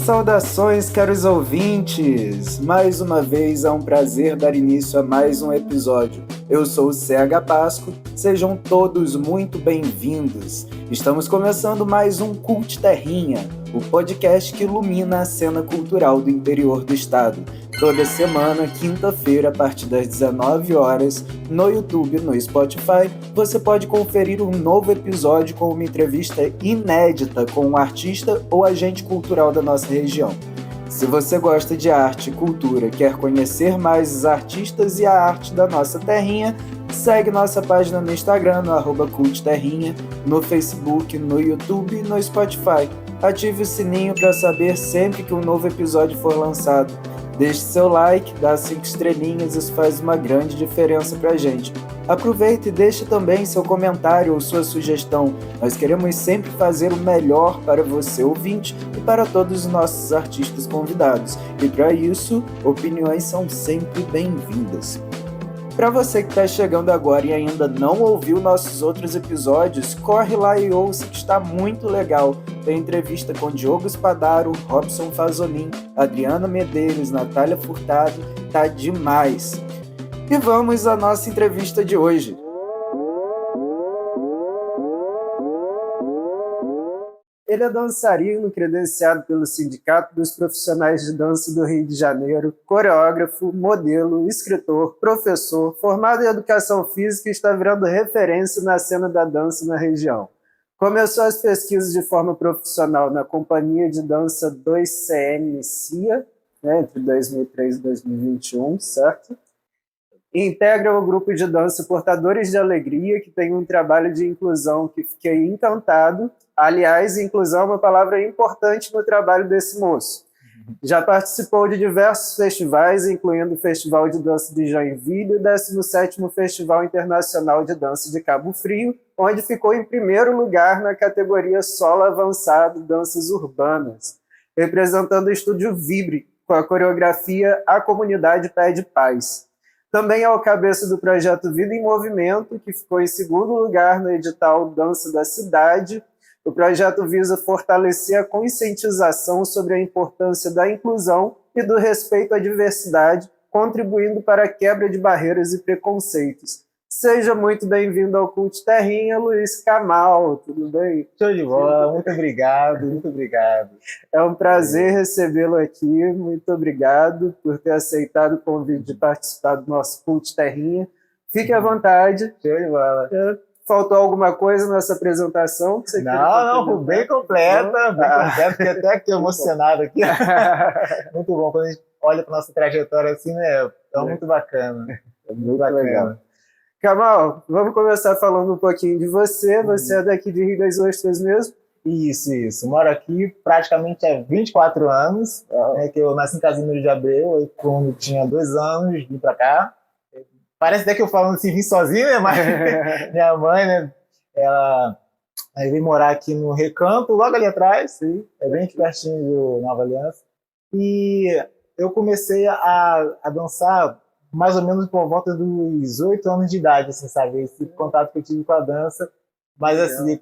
Saudações, caros ouvintes! Mais uma vez é um prazer dar início a mais um episódio. Eu sou o CH Pasco, sejam todos muito bem-vindos. Estamos começando mais um Cult Terrinha, o podcast que ilumina a cena cultural do interior do estado. Toda semana, quinta-feira, a partir das 19 horas, no YouTube e no Spotify, você pode conferir um novo episódio com uma entrevista inédita com um artista ou agente cultural da nossa região. Se você gosta de arte e cultura, quer conhecer mais os artistas e a arte da nossa terrinha, segue nossa página no Instagram, no @cultterrinha, no Facebook, no YouTube e no Spotify. Ative o sininho para saber sempre que um novo episódio for lançado. Deixe seu like, dá 5 estrelinhas, isso faz uma grande diferença pra gente. Aproveite e deixe também seu comentário ou sua sugestão. Nós queremos sempre fazer o melhor para você, ouvinte, e para todos os nossos artistas convidados. E para isso, opiniões são sempre bem-vindas. Para você que está chegando agora e ainda não ouviu nossos outros episódios, corre lá e ouça que está muito legal. Tem entrevista com Diogo Spadaro, Robson Fazolin, Adriana Medeiros, Natália Furtado, tá demais! E vamos à nossa entrevista de hoje. Ele é dançarino credenciado pelo Sindicato dos Profissionais de Dança do Rio de Janeiro, coreógrafo, modelo, escritor, professor, formado em Educação Física e está virando referência na cena da dança na região. Começou as pesquisas de forma profissional na Companhia de Dança 2CM CIA, entre 2003 e 2021, certo? Integra o grupo de dança Portadores de Alegria, que tem um trabalho de inclusão que fiquei encantado. Aliás, inclusão é uma palavra importante no trabalho desse moço. Já participou de diversos festivais, incluindo o Festival de Dança de Joinville e o 17º Festival Internacional de Dança de Cabo Frio, onde ficou em primeiro lugar na categoria Solo Avançado Danças Urbanas, representando o Estúdio Vibre, com a coreografia A Comunidade Pede Paz. Também é o cabeça do projeto Vida em Movimento, que ficou em segundo lugar no edital Dança da Cidade. O projeto visa fortalecer a conscientização sobre a importância da inclusão e do respeito à diversidade, contribuindo para a quebra de barreiras e preconceitos. Seja muito bem-vindo ao Cult Terrinha, Luiz Kamal, tudo bem? Show de bola, muito obrigado, muito obrigado. É um prazer recebê-lo aqui, muito obrigado por ter aceitado o convite de participar do nosso Cult Terrinha. Fique à vontade. Show de bola. Faltou alguma coisa nessa apresentação? Que você não, bem completa, fiquei até aqui emocionado aqui. Muito bom, quando a gente olha para nossa trajetória assim, né? É muito bacana. É muito legal. Kamal, vamos começar falando um pouquinho de você. Você é daqui de Rio das Ostras mesmo? Isso. Moro aqui praticamente há 24 anos, que eu nasci em Casimiro de Abreu, e quando tinha 2 anos vim para cá. Parece até que eu falo assim, vim sozinho, né? Mas minha mãe, né? Ela veio morar aqui no Recanto, logo ali atrás, sim, é bem pertinho do Nova Aliança. E eu comecei a dançar mais ou menos por volta dos 8 anos de idade, assim, sabe? Esse contato que eu tive com a dança. Mas assim,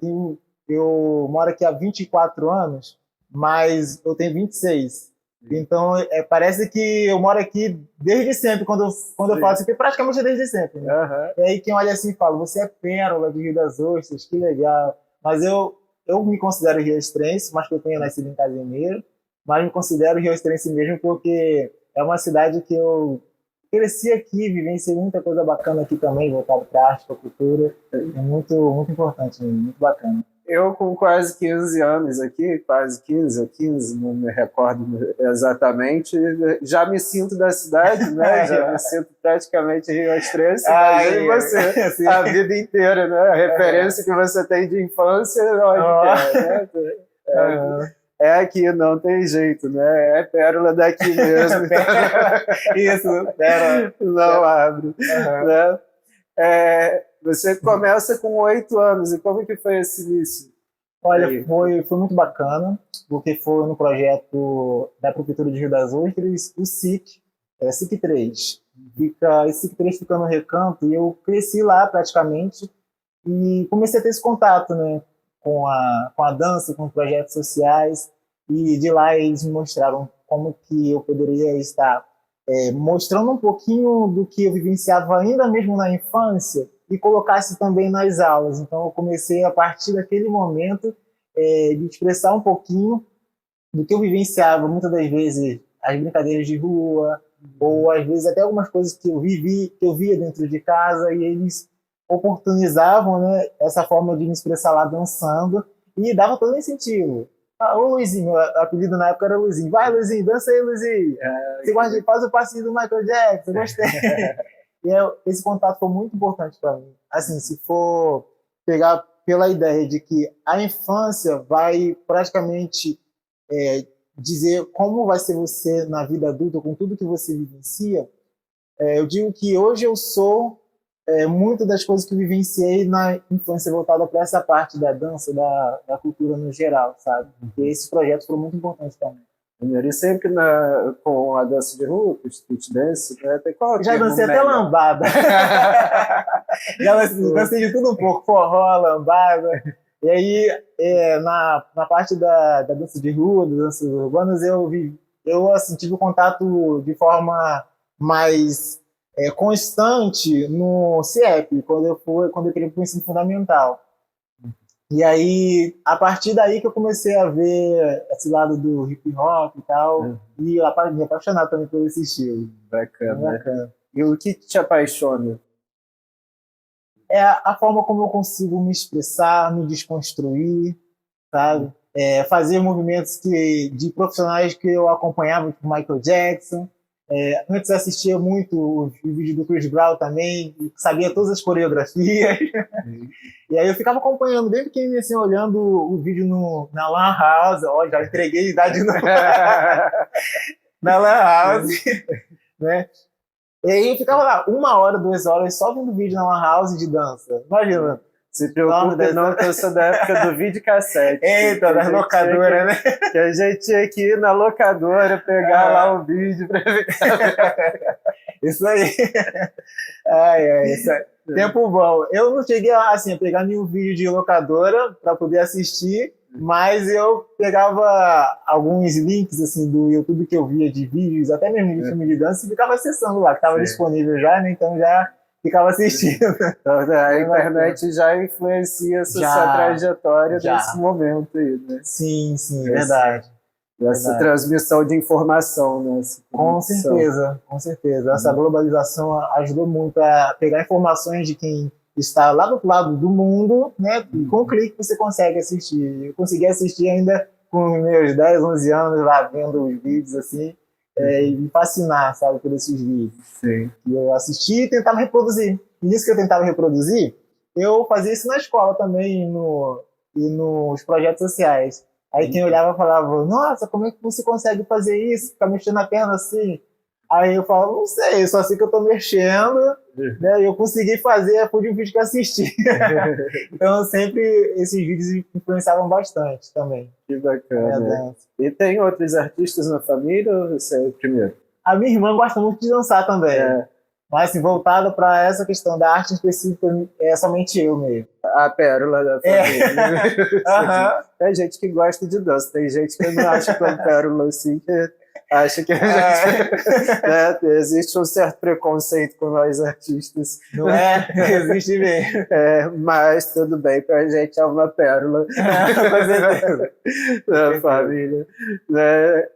eu moro aqui há 24 anos, mas eu tenho 26. Então, parece que eu moro aqui desde sempre, quando eu falo assim, praticamente desde sempre. Né? E aí quem olha assim fala, você é pérola do Rio das Ostras, que legal. Mas eu me considero riostrense, mas que eu tenho nascido em Casimiro, mas me considero riostrense mesmo porque é uma cidade que eu cresci aqui, vivenciei muita coisa bacana aqui também, voltado para a arte, para a cultura. É muito, muito importante, muito bacana. Eu, com quase 15 anos aqui, quase 15 ou 15, não me recordo exatamente, já me sinto da cidade, né? Já me sinto praticamente riostrense, imagine você, sim, a vida inteira, né? A referência que você tem de infância, onde né? É aqui, não tem jeito, né? É pérola daqui mesmo. Isso, pérola. Não abre. Né? Você começa com 8 anos, e como que foi esse início? Olha, foi muito bacana, porque foi no projeto da Prefeitura de Rio das Ostras, o SIC, SIC 3. esse trecho fica no Recanto, e eu cresci lá praticamente e comecei a ter esse contato, né, com a dança, com projetos sociais, e de lá eles me mostraram como que eu poderia estar mostrando um pouquinho do que eu vivenciava ainda mesmo na infância e colocasse também nas aulas. Então eu comecei a partir daquele momento de expressar um pouquinho do que eu vivenciava, muitas das vezes as brincadeiras de rua, ou às vezes até algumas coisas que eu via dentro de casa, e eles oportunizavam, né, essa forma de me expressar lá dançando, e dava todo incentivo. Ô Luizinho, o apelido na época era Luizinho. Vai, Luizinho, dança aí, Luizinho. Você gosta de faz o passinho do Michael Jackson, gostei. E esse contato foi muito importante para mim. Assim, se for pegar pela ideia de que a infância vai praticamente dizer como vai ser você na vida adulta, com tudo que você vivencia, eu digo que hoje eu sou muitas das coisas que eu vivenciei na infância voltada para essa parte da dança, da cultura no geral, sabe? E esses projetos foram muito importantes também. E sempre com a dança de rua, o street dance, né? Tem qual já dancei até lambada. Já dancei de tudo um pouco, forró, lambada. E aí, na parte da dança de rua, das danças urbanas, eu assim, tive contato de forma mais constante no CIEP, quando eu queria para o ensino fundamental. E aí, a partir daí que eu comecei a ver esse lado do hip hop e tal, e me apaixonar também por esse estilo. Bacana. E o que te apaixona? É a forma como eu consigo me expressar, me desconstruir, sabe? Fazer movimentos de profissionais que eu acompanhava, tipo Michael Jackson. Antes eu assistia muito o vídeo do Chris Brown também, sabia todas as coreografias. E aí eu ficava acompanhando, bem pequenininho assim, olhando o vídeo na Lan House. Ó, já entreguei a idade na Lan House, né? E aí eu ficava lá 1 hora, 2 horas só vendo vídeo na Lan House de dança. Imagina. Se preocupe não, que eu sou da época do videocassete. Eita, das locadoras, né? Que a gente tinha que ir na locadora, pegar lá o vídeo pra ver. Isso aí. Isso aí. Tempo bom. Eu não cheguei assim, a pegar nenhum vídeo de locadora para poder assistir, mas eu pegava alguns links assim, do YouTube que eu via de vídeos, até mesmo de filme de dança, e ficava acessando lá, que estava disponível já, né? Então já ficava assistindo. Então, a internet já influencia essa sua trajetória nesse momento aí, né? Sim, verdade. Essa transmissão de informação, né? Com certeza. Essa globalização ajudou muito a pegar informações de quem está lá do outro lado do mundo, né? E com um clique você consegue assistir. Eu consegui assistir ainda com meus 10, 11 anos lá vendo os vídeos assim, e me fascinar, sabe, por esses vídeos. Sim. E eu assisti e tentava reproduzir. E nisso que eu tentava reproduzir, eu fazia isso na escola também e nos projetos sociais. Aí quem olhava falava, nossa, como é que você consegue fazer isso? Ficar mexendo a perna assim? Aí eu falava, não sei, só sei que eu tô mexendo, né? E eu consegui fazer, foi de um vídeo que eu assisti. Então sempre esses vídeos influenciavam bastante também. Que bacana. E tem outros artistas na família ou você é o primeiro? A minha irmã gosta muito de dançar também. Mas assim, voltada para essa questão da arte específica, é somente eu mesmo. A pérola da família. Tem gente que gosta de dança, tem gente que não acha tão pérola assim, que acha que a gente, né, existe um certo preconceito com nós artistas. Não é? Existe mesmo. Mas tudo bem, pra gente é uma pérola. Com certeza. Da família. Né?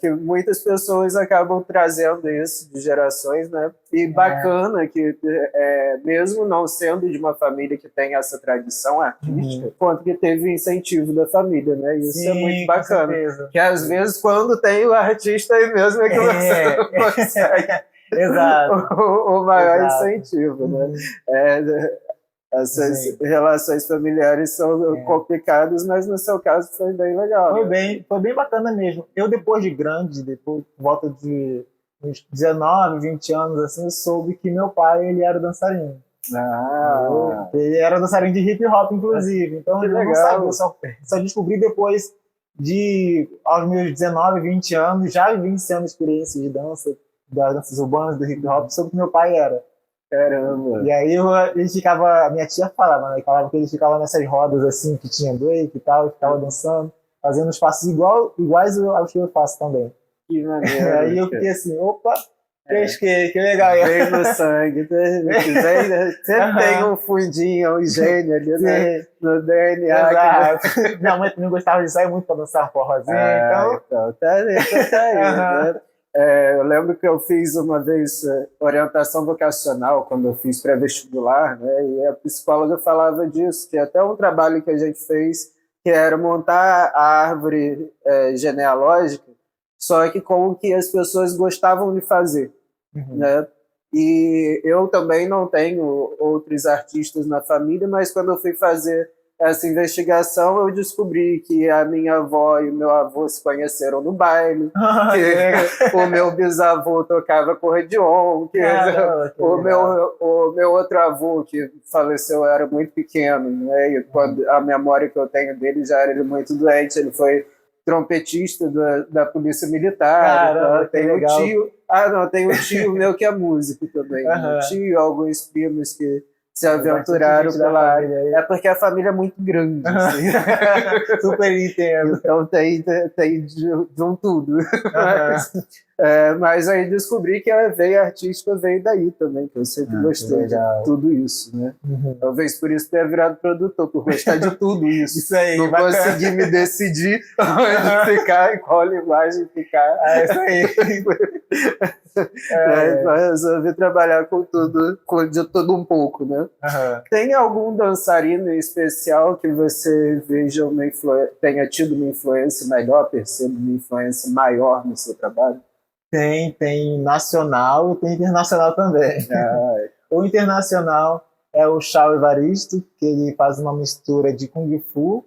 Que muitas pessoas acabam trazendo isso de gerações, né? E bacana que, mesmo não sendo de uma família que tem essa tradição artística, quanto que teve incentivo da família, né? Isso é muito bacana. Que às vezes, quando tem o artista aí mesmo, é que você não consegue o maior incentivo, né? Essas relações familiares são complicadas, mas no seu caso foi bem legal. Foi bem bacana mesmo. Eu, depois de grande, depois, por volta de uns 19, 20 anos, assim, eu soube que meu pai, ele era dançarino. Ele era dançarino de hip hop, inclusive. Então eu não sabia, só descobri depois aos meus 19, 20 anos, já vivenciando experiências de dança das danças urbanas, do hip hop, soube que meu pai era. Caramba. E aí ele ficava, a minha tia falava, né? Falava que ele ficava nessas rodas assim, que tinha break e tal, ficava dançando, fazendo os passos iguais aos que eu faço também. Que E maneiro. aí eu fiquei assim, opa, que legal. Vem no sangue, sempre tem um fundinho, um gênio ali no DNA. Exato. Minha mãe também gostava de sair muito pra dançar forrozinho, então tá aí, né? Eu lembro que eu fiz uma vez orientação vocacional quando eu fiz pré-vestibular, né? E a psicóloga falava disso, que até um trabalho que a gente fez, que era montar a árvore genealógica, só que com o que as pessoas gostavam de fazer, né? E eu também não tenho outros artistas na família, mas quando eu fui fazer essa investigação, eu descobri que a minha avó e o meu avô se conheceram no baile, que o meu bisavô tocava acordeon, que o meu outro avô, que faleceu, era muito pequeno, né? E quando a memória que eu tenho dele já era ele muito doente, ele foi trompetista da Polícia Militar. Caramba, tem um tio, tem um tio meu que é músico também, um tio, alguns primos que se aventuraram pela área. É porque a família é muito grande. Assim. Super entendo. Então tem de um tudo. Mas aí descobri que a veia artística veio daí também, que eu sempre gostei de tudo isso, né? Talvez por isso tenha virado produtor, por gostar de tudo isso. Isso aí, não consegui me decidir onde ficar e qual linguagem ficar. Isso aí. Mas resolvi trabalhar com tudo, de tudo um pouco, né? Tem algum dançarino especial que você veja tenha tido uma influência melhor, perceba uma influência maior no seu trabalho? Tem nacional e tem internacional também. O internacional é o Chao Evaristo, que ele faz uma mistura de Kung Fu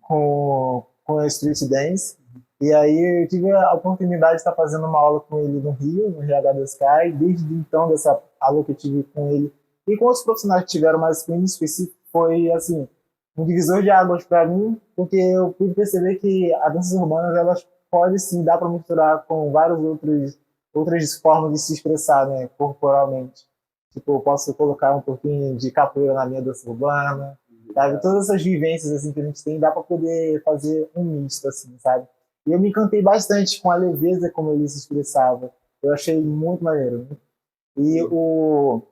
com Street Dance. E aí eu tive a oportunidade de estar fazendo uma aula com ele no Rio, no RH da Sky. Desde então, dessa aula que eu tive com ele e com outros profissionais que tiveram, mas com ele em específico, foi assim, um divisor de águas para mim, porque eu pude perceber que as danças urbanas, elas podem sim dar para misturar com várias outras formas de se expressar, né, corporalmente. Tipo, eu posso colocar um pouquinho de capoeira na minha dança urbana, sabe? Todas essas vivências assim, que a gente tem, dá para poder fazer um misto, assim, sabe? E eu me encantei bastante com a leveza como ele se expressava. Eu achei muito maneiro. E o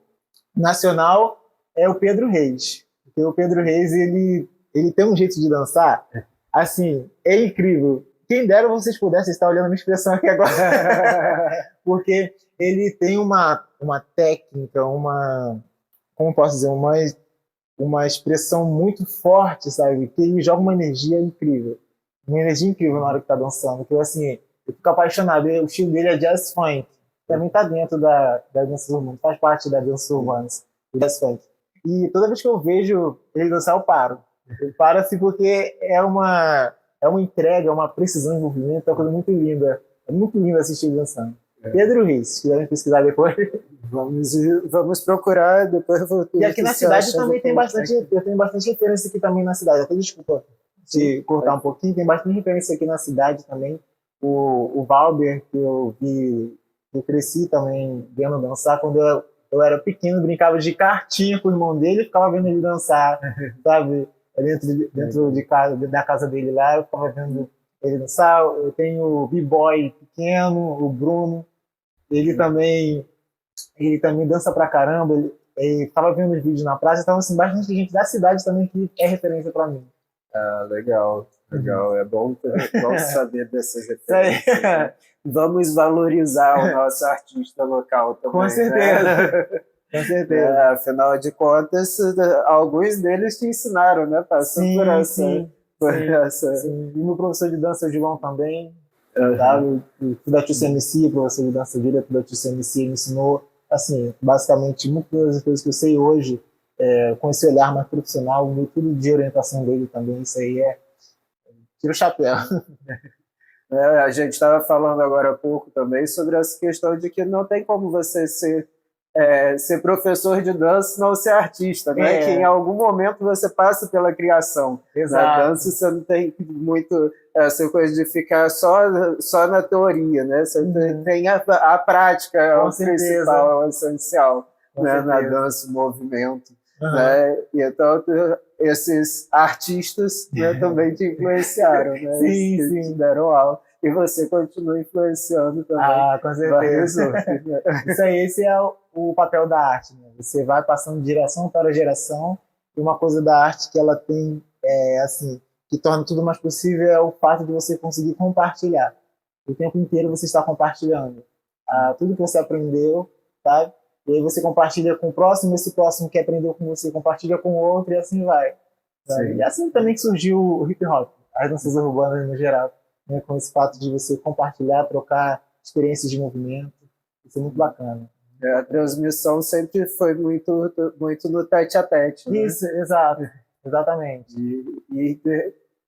nacional é o Pedro Reis. Porque o Pedro Reis, ele tem um jeito de dançar, assim, é incrível. Quem dera vocês pudessem estar olhando a minha expressão aqui agora. Porque ele tem uma técnica, como posso dizer, uma expressão muito forte, sabe? Que ele joga uma energia incrível. Uma energia incrível na hora que tá dançando. Que eu, assim, eu fico apaixonado. O estilo dele é jazz funk. Também tá dentro da dança urbana. Faz parte da dança urbana. O jazz funk. E toda vez que eu vejo ele dançar, eu paro. Eu paro assim porque é uma entrega, uma precisão de movimento. É uma coisa muito linda. É muito lindo assistir ele dançando. Pedro Reis, se quiserem pesquisar depois. Vamos procurar, depois eu vou... E aqui na cidade também tem bastante... Eu tenho bastante referência aqui também na cidade. Até desculpa se cortar um pouquinho, tem bastante referência aqui na cidade também. O Valber, que eu cresci também vendo dançar, quando eu era pequeno, brincava de cartinha com o irmão dele e ficava vendo ele dançar, sabe? Dentro da casa dele lá, eu ficava vendo ele dançar. Eu tenho o B-Boy pequeno, o Bruno, ele também dança pra caramba, ele tava vendo os vídeos na praça, então assim, bastante gente da cidade também que é referência pra mim. Legal. É bom saber dessas referências. Né? Vamos valorizar o nosso artista local também. Com certeza. Né? Com certeza. Afinal de contas, alguns deles te ensinaram, né? Passando por essa. Sim. E meu professor de dança, o João, também. Sabe? O da TCMC, o professor de dança dele, o da TCMC, me ensinou, assim, basicamente, muitas das coisas que eu sei hoje, com esse olhar mais profissional, o método de orientação dele também, isso aí tira o chapéu. A gente estava falando agora há pouco também sobre essa questão de que não tem como você ser ser professor de dança não ser artista, né? Que em algum momento você passa pela criação. Exato. Na dança você não tem muito essa coisa de ficar só na teoria, né? Você tem a prática, é o principal, é o essencial, né? Na dança, o movimento. Né? E então esses artistas, né, também te influenciaram, né? Sim, te deram aula. E você continua influenciando também. Com certeza. Esse é o papel da arte, né? Você vai passando de geração para geração, e uma coisa da arte que ela tem, assim, que torna tudo mais possível é o fato de você conseguir compartilhar. O tempo inteiro você está compartilhando tudo que você aprendeu, sabe? E aí você compartilha com o próximo, esse próximo que aprendeu com você compartilha com o outro, e assim vai. E assim também que surgiu o hip hop, as danças urbanas no geral. Né, com esse fato de você compartilhar, trocar experiências de movimento. Isso é muito bacana. A transmissão sempre foi muito no tete-a-tete. Né? Isso, exato. Exatamente. E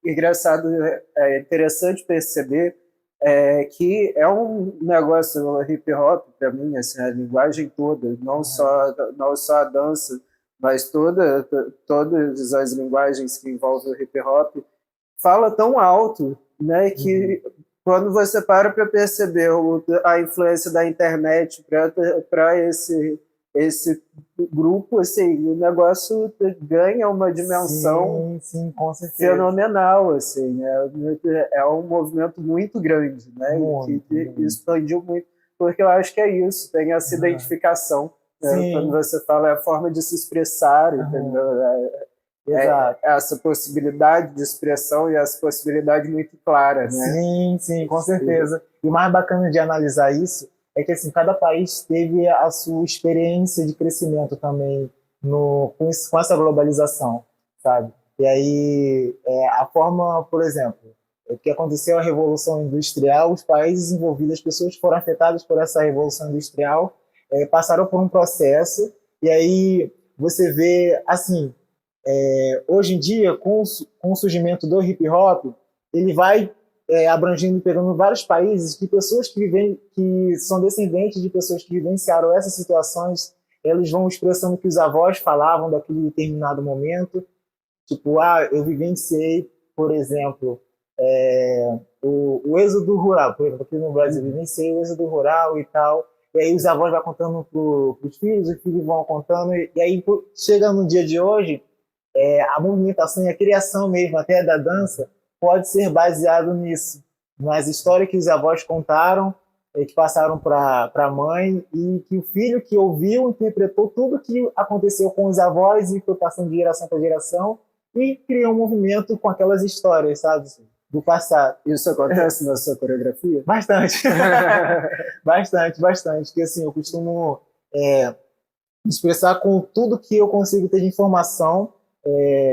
engraçado, é interessante perceber que é um negócio, o hip-hop, para mim, assim, a linguagem toda, não só a dança, mas todas as linguagens que envolvem o hip-hop, fala tão alto, né, que quando você para perceber a influência da internet para esse grupo, assim, o negócio ganha uma dimensão sim, com certeza. fenomenal, assim, é um movimento muito grande, né, que expandiu muito, porque eu acho que é isso, tem essa identificação, né, quando você fala, é a forma de se expressar, entendeu? Essa possibilidade de expressão e essa possibilidade muito clara, né? Sim, com certeza. E o mais bacana de analisar isso é que assim, cada país teve a sua experiência de crescimento também com essa globalização, sabe? E aí, a forma, por exemplo, o que aconteceu a Revolução Industrial, os países envolvidos, as pessoas que foram afetadas por essa Revolução Industrial, passaram por um processo, e aí você vê, assim, hoje em dia, com o surgimento do hip hop, ele vai abrangendo, pegando vários países, que pessoas que são descendentes de pessoas que vivenciaram essas situações, eles vão expressando o que os avós falavam daquele determinado momento, tipo, eu vivenciei, por exemplo, o êxodo rural, por exemplo, aqui no Brasil, vivenciei o êxodo rural e tal, e aí os avós vão contando para os filhos vão contando, e aí chega no dia de hoje, a movimentação e a criação mesmo até da dança pode ser baseado nisso, nas histórias que os avós contaram, que passaram para a mãe, e que o filho que ouviu interpretou tudo que aconteceu com os avós e foi passando de geração para geração e criou um movimento com aquelas histórias, sabe, do passado. Isso acontece na sua coreografia? Bastante. bastante. Porque assim, eu costumo expressar com tudo que eu consigo ter de informação,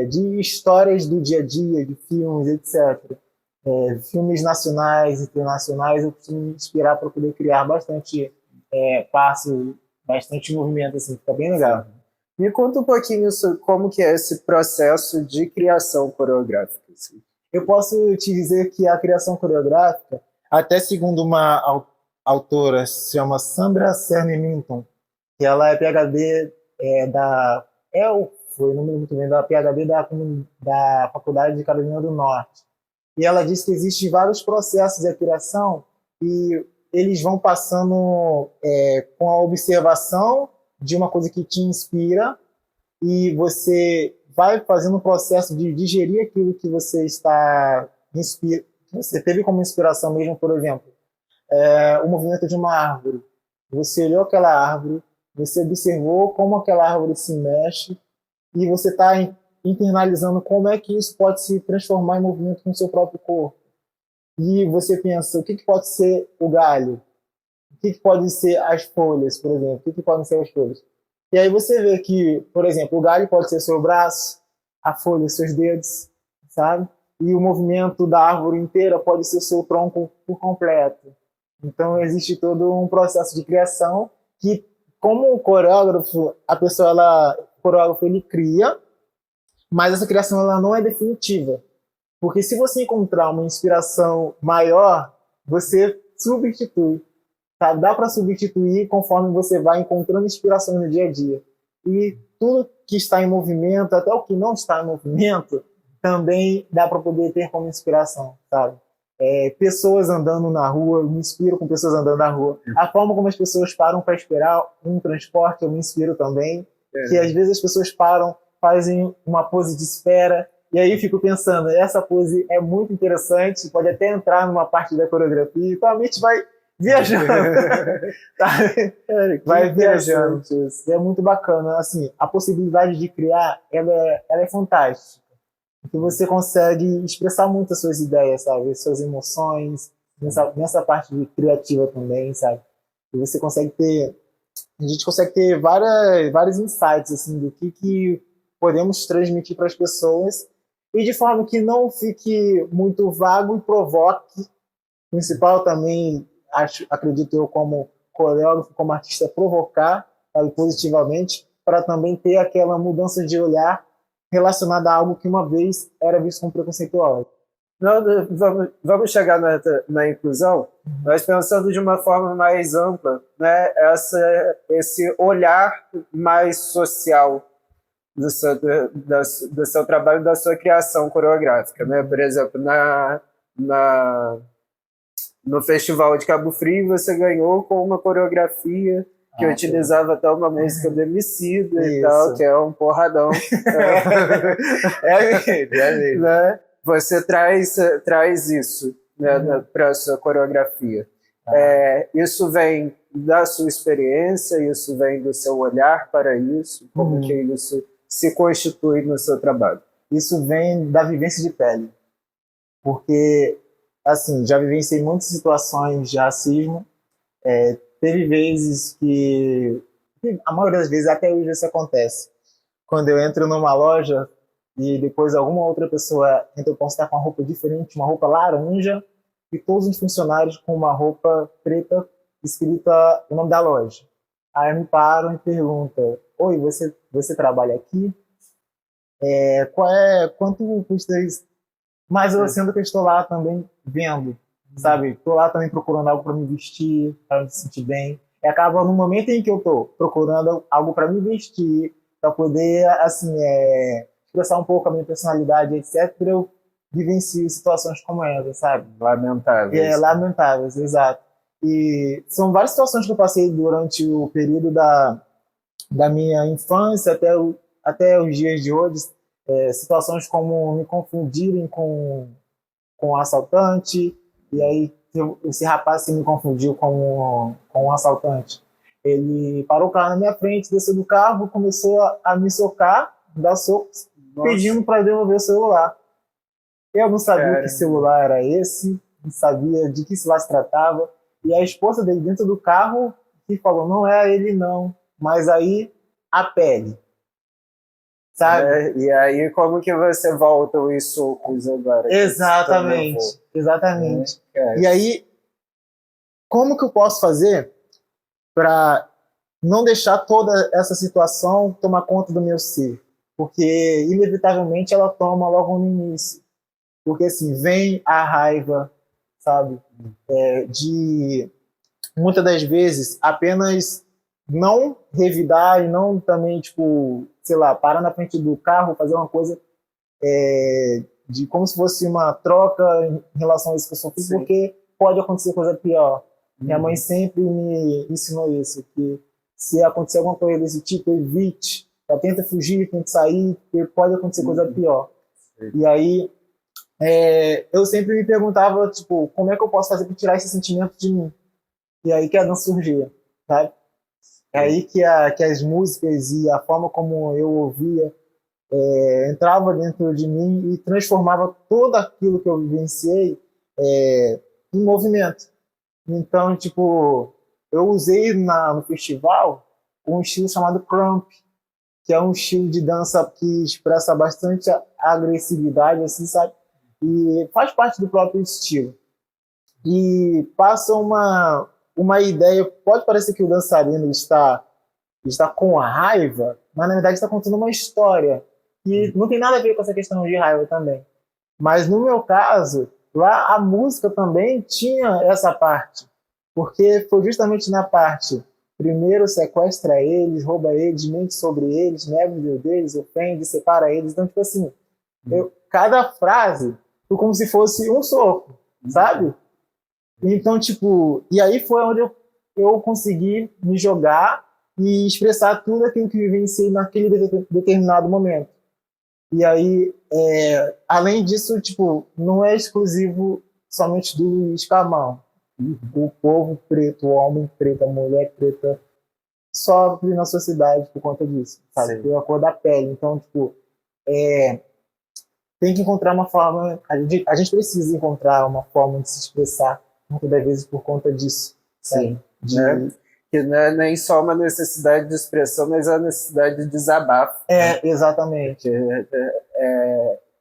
de histórias do dia a dia, de filmes, etc. Filmes nacionais, internacionais, eu costumo me inspirar para poder criar bastante passo, bastante movimento, assim, fica bem legal. Me conta um pouquinho sobre como que é esse processo de criação coreográfica. Assim. Eu posso te dizer que a criação coreográfica, até segundo uma autora, se chama Sandra Cerne Minton, que ela é PhD foi o número muito bem, da PhD da Faculdade de Carolina do Norte. E ela diz que existem vários processos de criação e eles vão passando com a observação de uma coisa que te inspira e você vai fazendo um processo de digerir aquilo que você você teve como inspiração mesmo, por exemplo, o movimento de uma árvore. Você olhou aquela árvore, você observou como aquela árvore se mexe, e você está internalizando como é que isso pode se transformar em movimento com o seu próprio corpo. E você pensa, o que pode ser o galho? O que pode ser as folhas, por exemplo? O que podem ser as folhas? E aí você vê que, por exemplo, o galho pode ser seu braço, a folha seus dedos, sabe? E o movimento da árvore inteira pode ser seu tronco por completo. Então existe todo um processo de criação que, como coreógrafo, o coreógrafo ele cria, mas essa criação ela não é definitiva. Porque se você encontrar uma inspiração maior, você substitui, Tá? Dá para substituir conforme você vai encontrando inspirações no dia a dia. E tudo que está em movimento, até o que não está em movimento, também dá para poder ter como inspiração, sabe? Pessoas andando na rua, eu me inspiro com pessoas andando na rua. A forma como as pessoas param para esperar um transporte, eu me inspiro também. Que às vezes as pessoas param, fazem uma pose de espera, e aí eu fico pensando, essa pose é muito interessante, pode até entrar numa parte da coreografia, então a mente vai viajando. Tá? Vai viajando. É muito bacana. Assim, a possibilidade de criar, ela é fantástica. Porque você consegue expressar muito as suas ideias, sabe? As suas emoções, nessa parte de criativa também, sabe? E você consegue ter... A gente consegue ter vários insights, assim, do que podemos transmitir para as pessoas e de forma que não fique muito vago e provoque. O principal também, acredito eu, como coreógrafo, como artista, provocar, sabe, positivamente, para também ter aquela mudança de olhar relacionada a algo que uma vez era visto como preconceituoso. Não, vamos chegar na inclusão, mas pensando de uma forma mais ampla, né? Esse olhar mais social do seu trabalho, da sua criação coreográfica, né? Por exemplo, no Festival de Cabo Frio, você ganhou com uma coreografia que utilizava até uma música do Emicida e tal, que é um porradão. Mesmo. Né? Você traz isso, né, para a sua coreografia. Isso vem da sua experiência, isso vem do seu olhar para isso, como que isso se constitui no seu trabalho? Isso vem da vivência de pele. Porque, assim, já vivenciei muitas situações de racismo. Teve vezes que, a maioria das vezes, até hoje isso acontece. Quando eu entro numa loja e depois alguma outra pessoa entra, eu posso estar com uma roupa diferente, uma roupa laranja, e todos os funcionários com uma roupa preta escrita o nome da loja. Aí me param e perguntam: oi, você trabalha aqui? Quanto custa isso? Mas eu sendo que eu estou lá também vendo, sabe? Estou lá também procurando algo para me vestir, para me sentir bem. E acaba no momento em que eu estou procurando algo para me vestir, para poder, assim, expressar um pouco a minha personalidade, etc., eu vivencio situações como essa, sabe? Lamentáveis. Lamentáveis, exato. E são várias situações que eu passei durante o período da minha infância até os dias de hoje. Situações como me confundirem com um assaltante, e aí esse rapaz se me confundiu com um assaltante. Ele parou o carro na minha frente, desceu do carro, começou a me socar, dar socos, pedindo para devolver o celular. Eu não sabia que celular era esse, não sabia de que celular se tratava, e a esposa dele dentro do carro que falou: não é ele não, mas aí a pele. Sabe? E aí, como que você volta os socos agora? Exatamente. E aí, como que eu posso fazer para não deixar toda essa situação tomar conta do meu ser? Porque, inevitavelmente, ela toma logo no início. Porque, assim, vem a raiva, sabe? De, muitas das vezes, apenas não revidar e não também, tipo, sei lá, parar na frente do carro, fazer uma coisa de como se fosse uma troca em relação a isso que eu sofri, porque pode acontecer coisa pior. Minha mãe sempre me ensinou isso, que se acontecer alguma coisa desse tipo, evite, tenta fugir, tenta sair, porque pode acontecer coisa pior. E aí, eu sempre me perguntava, tipo, como é que eu posso fazer para tirar esse sentimento de mim? E aí que a dança surgia, sabe? É aí que as músicas e a forma como eu ouvia entrava dentro de mim e transformava tudo aquilo que eu vivenciei em movimento. Então, tipo, eu usei no festival um estilo chamado Krump, que é um estilo de dança que expressa bastante agressividade, assim, sabe? E faz parte do próprio estilo. E passa uma ideia, pode parecer que o dançarino está com raiva, mas na verdade está contando uma história que não tem nada a ver com essa questão de raiva também. Mas no meu caso, lá a música também tinha essa parte Porque foi justamente na parte, primeiro sequestra eles, rouba eles, mente sobre eles, nega o Deus deles, ofende, separa eles. Então, tipo assim, cada frase foi como se fosse um soco, sabe? Então, tipo, e aí foi onde eu consegui me jogar e expressar tudo aquilo que vivenciei naquele determinado momento. E aí, além disso, tipo, não é exclusivo somente do Escamão. O povo preto, o homem preto, a mulher preta sofre na sociedade por conta disso, sabe? Pela cor da pele. Então, tipo, tem que encontrar uma forma, a gente precisa encontrar uma forma de se expressar muitas das vezes por conta disso. Sim, né? Que não é nem só uma necessidade de expressão, mas a necessidade de desabafo. Exatamente.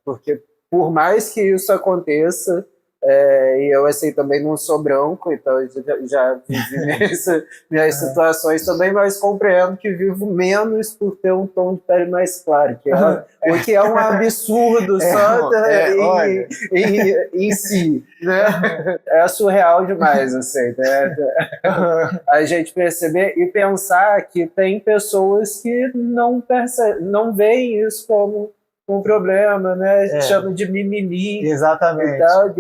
Porque por mais que isso aconteça, e eu assim também não sou branco, então eu já vivi minhas situações também, mas compreendo que vivo menos por ter um tom de pele mais claro, o que é um absurdo em si, né? É surreal demais, assim, né? A gente perceber e pensar que tem pessoas que não veem isso como um problema, né? Chama de mimimi. Exatamente. Então,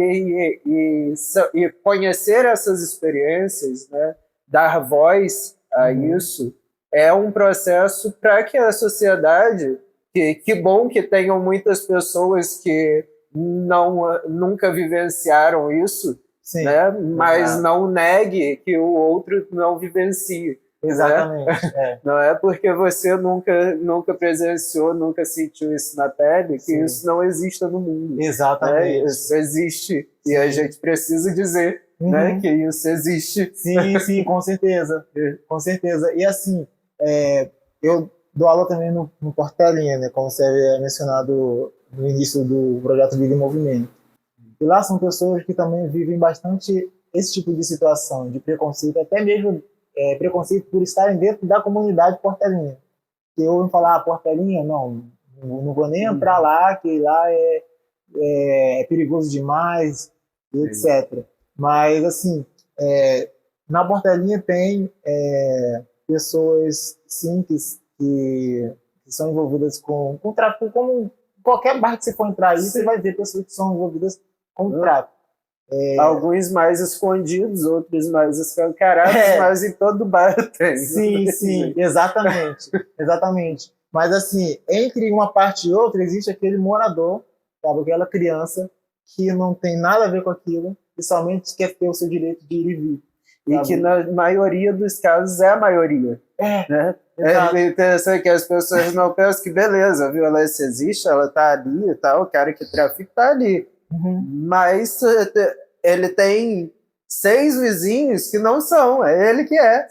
e conhecer essas experiências, né? Dar voz a isso, é um processo para que a sociedade, que bom que tenham muitas pessoas que nunca vivenciaram isso, sim, né? Mas não negue que o outro não vivencie. Exatamente. Né? Não é porque você nunca presenciou, nunca sentiu isso na pele, que isso não exista no mundo. Exatamente. Né? Isso existe. E a gente precisa dizer, né, que isso existe. Sim, com certeza. Com certeza. E assim, eu dou aula também no Portelinha, né, como você havia mencionado no início do projeto Vida em Movimento. E lá são pessoas que também vivem bastante esse tipo de situação, de preconceito, até mesmo preconceito por estarem dentro da comunidade Portelinha. Que eu vou falar, Portelinha, não vou nem entrar lá, que lá é perigoso demais, etc. Mas, assim, na Portelinha tem pessoas, sim, que são envolvidas com tráfico, como qualquer bar que você for entrar aí, você vai ver pessoas que são envolvidas com tráfico. Alguns mais escondidos, outros mais escancarados, mas em todo bar tem. Sim, exatamente. Mas assim, entre uma parte e outra, existe aquele morador, sabe, aquela criança que não tem nada a ver com aquilo e somente quer ter o seu direito de ir e vir. E que na maioria dos casos é a maioria. Né? É interessante que as pessoas não pensam que beleza, a violência existe, ela está ali e tal, o cara que trafica está ali. Mas ele tem 6 vizinhos que não são, é ele que é.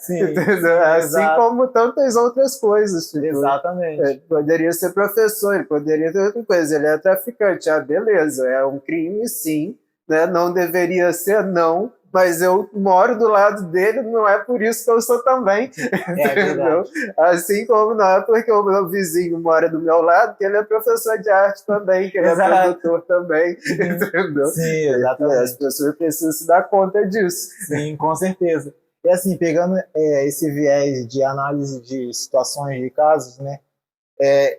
Assim como tantas outras coisas. Tipo, exatamente. Poderia ser professor, ele poderia ter outra coisa, ele é traficante, beleza, é um crime sim, né? Não deveria ser, não, mas eu moro do lado dele, não é por isso que eu sou também. Entendeu? Assim como não é porque o meu vizinho mora do meu lado, que ele é professor de arte também, que ele é produtor também. Entendeu? Sim, exatamente. As pessoas precisam se dar conta disso. Sim, com certeza. E assim, pegando esse viés de análise de situações de casos, né?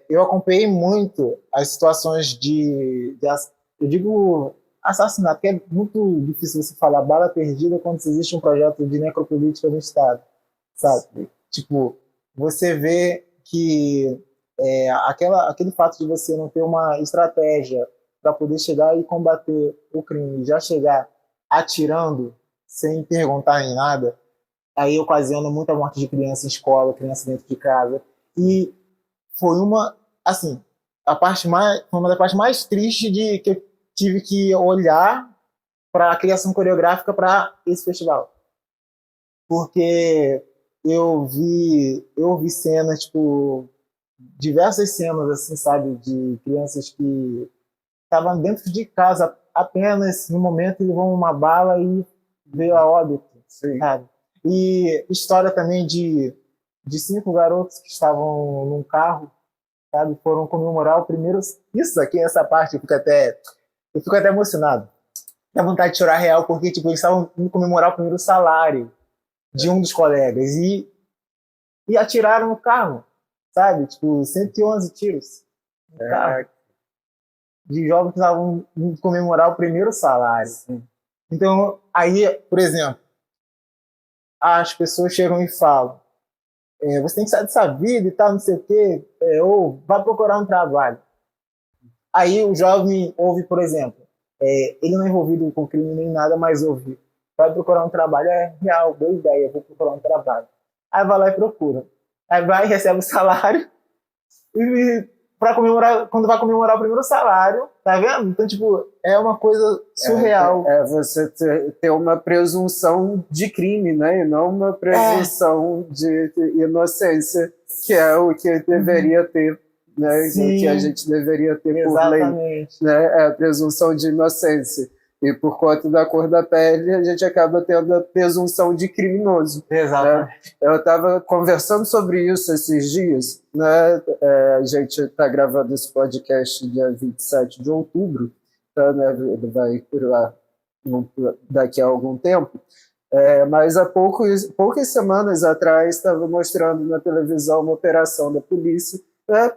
Eu acompanhei muito as situações eu digo assassinato, que é muito difícil você falar bala perdida quando existe um projeto de necropolítica no Estado, sabe? Tipo, você vê que aquele fato de você não ter uma estratégia para poder chegar e combater o crime, já chegar atirando sem perguntar em nada, aí ocasiona muita morte de criança em escola, criança dentro de casa. E foi uma das partes mais tristes que eu tive que olhar para a criação coreográfica para esse festival. Porque eu vi cenas, tipo, diversas cenas, assim, sabe, de crianças que estavam dentro de casa apenas no momento levou uma bala e veio a óbito, sabe? E história também de 5 garotos que estavam num carro, sabe, foram comemorar o primeiro... Isso aqui, essa parte, eu fico até emocionado. dá vontade de chorar real, porque tipo, eles estavam indo comemorar o primeiro salário de um dos colegas e atiraram no carro, sabe? Tipo, 111 tiros no carro de jovens que estavam indo comemorar o primeiro salário. Então, aí, por exemplo, as pessoas chegam e falam: você tem que sair dessa vida e tal, não sei o quê, ou vai procurar um trabalho. Aí o jovem ouve, por exemplo, ele não é envolvido com crime nem nada, mas ouve: vai procurar um trabalho, real, boa ideia, vou procurar um trabalho. Aí vai lá e procura. Aí vai e recebe o salário, e para comemorar, quando vai comemorar o primeiro salário, tá vendo? Então, tipo, é uma coisa surreal. Você ter uma presunção de crime, né? E não uma presunção de inocência, que é o que deveria ter, né? O que a gente deveria ter por lei, né? É a presunção de inocência. E por conta da cor da pele, a gente acaba tendo a presunção de criminoso. Exatamente. Né? Eu estava conversando sobre isso esses dias, né? A gente está gravando esse podcast dia 27 de outubro, então, né, ele vai por lá daqui a algum tempo. Mas há poucas semanas atrás estava mostrando na televisão uma operação da polícia,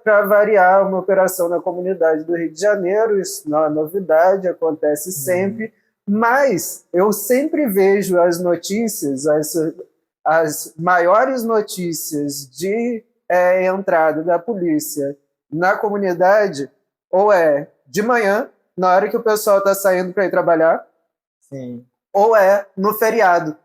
para variar, uma operação na comunidade do Rio de Janeiro. Isso não é novidade, acontece sempre, mas eu sempre vejo as notícias, as maiores notícias de entrada da polícia na comunidade, ou de manhã, na hora que o pessoal está saindo para ir trabalhar, ou no feriado,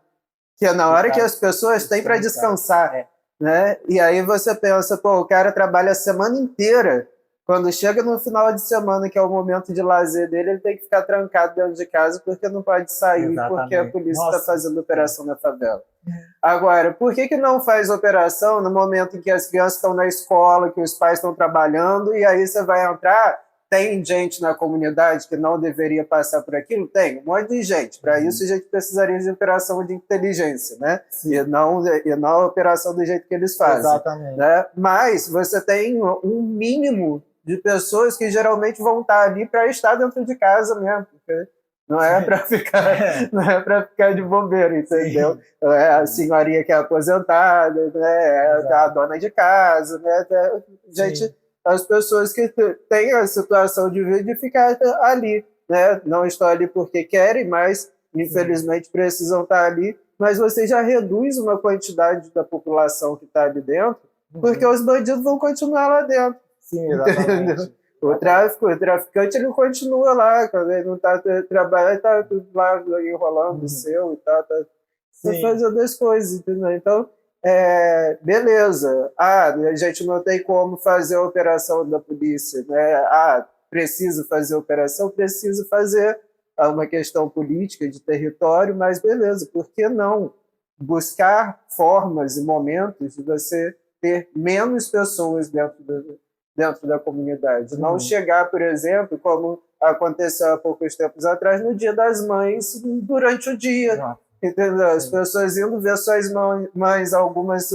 que é na hora que as pessoas têm para descansar. Né? E aí você pensa, o cara trabalha a semana inteira, quando chega no final de semana, que é o momento de lazer dele, ele tem que ficar trancado dentro de casa porque não pode sair. Exatamente. Porque a polícia está fazendo operação na favela. Agora, por que não faz operação no momento em que as crianças estão na escola, que os pais estão trabalhando, e aí você vai entrar? Tem gente na comunidade que não deveria passar por aquilo? Tem, um monte de gente. Para isso, a gente precisaria de operação de inteligência, né? E não a operação do jeito que eles fazem. Exatamente. Né? Mas você tem um mínimo de pessoas que geralmente vão estar ali para estar dentro de casa mesmo. Porque não é para ficar de bobeira, entendeu? A senhorinha que é aposentada, né? A dona de casa, né? Gente... As pessoas que têm a situação de vida de ficar ali, né? Não estão ali porque querem, mas infelizmente precisam estar ali, mas você já reduz uma quantidade da população que está ali dentro, porque os bandidos vão continuar lá dentro. Sim, exatamente. O traficante, ele continua lá, quando ele não está trabalhando, ele está lá enrolando o seu e tal, tá fazendo as coisas, entendeu? Então, beleza, a gente não tem como fazer a operação da polícia, né? Preciso fazer a operação, preciso fazer uma questão política de território, mas beleza, por que não buscar formas e momentos de você ter menos pessoas dentro da comunidade? Não chegar, por exemplo, como aconteceu há poucos tempos atrás, no Dia das Mães, durante o dia. Entendeu? As pessoas indo ver suas mães, algumas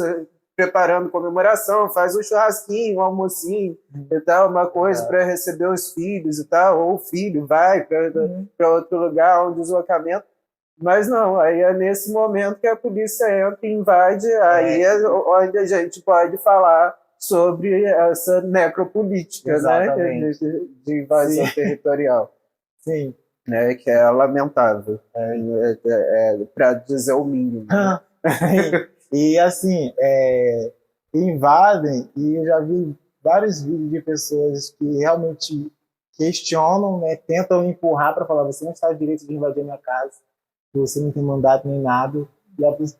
preparando comemoração, faz um churrasquinho, um almocinho e tal, uma coisa para receber os filhos e tal, ou o filho vai para outro lugar, um deslocamento. Mas não, aí é nesse momento que a polícia entra e invade, aí é onde a gente pode falar sobre essa necropolítica, né? De invasão territorial. Sim. Né, que é lamentável, para dizer o mínimo. Né? E assim, invadem, e eu já vi vários vídeos de pessoas que realmente questionam, né, tentam empurrar para falar: você não está no direito de invadir a minha casa, você não tem mandato nem nada,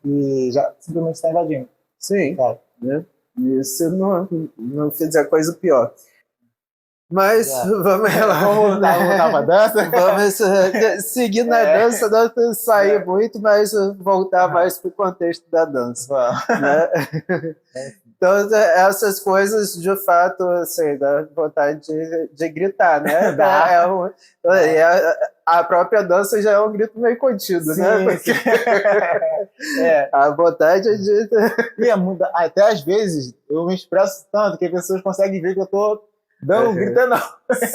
e já simplesmente está invadindo. Sim, né? E se não fizer coisa pior. Mas vamos voltar para a dança? Vamos seguir na dança, não sair muito, mas voltar mais para o contexto da dança. Né? Então, essas coisas, de fato, assim, dá vontade de gritar, né? A própria dança já é um grito meio contido, né? Porque a vontade é de... Até às vezes eu me expresso tanto que as pessoas conseguem ver que eu estou Não grita não.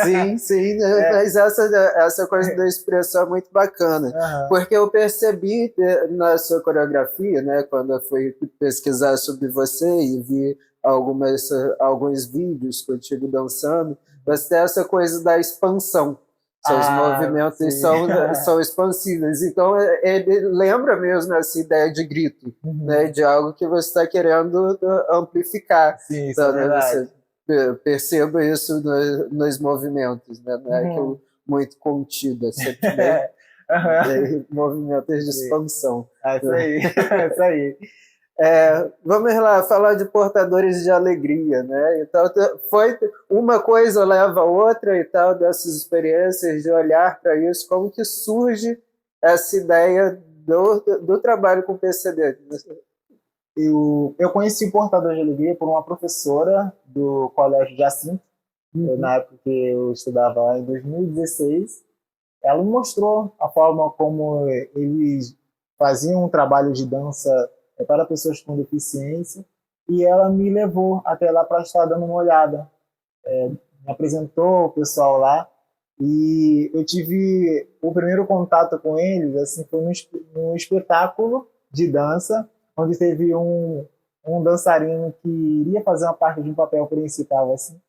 Sim, sim, mas essa coisa da expressão é muito bacana, porque eu percebi na sua coreografia, né, quando eu fui pesquisar sobre você e vi alguns vídeos contigo dançando, você tem essa coisa da expansão. Seus movimentos são expansivos. Então, ele lembra mesmo essa ideia de grito, né, de algo que você está querendo amplificar. Sim, isso é verdade. Você percebo isso nos movimentos, né? Não é aquilo muito contido, é sempre bem movimentos de expansão. É isso aí, é isso aí. Vamos lá, falar de portadores de alegria, né? Então, foi uma coisa leva a outra e tal, dessas experiências de olhar para isso, como que surge essa ideia do trabalho com PCD? Eu conheci o Portador de Alegria por uma professora do Colégio Jacinto, na época que eu estudava lá em 2016. Ela me mostrou a forma como eles faziam um trabalho de dança para pessoas com deficiência, e ela me levou até lá para estar dando uma olhada. Me apresentou o pessoal lá, e eu tive o primeiro contato com eles assim, foi num espetáculo de dança, onde teve um dançarino que iria fazer uma parte de um papel principal, assim,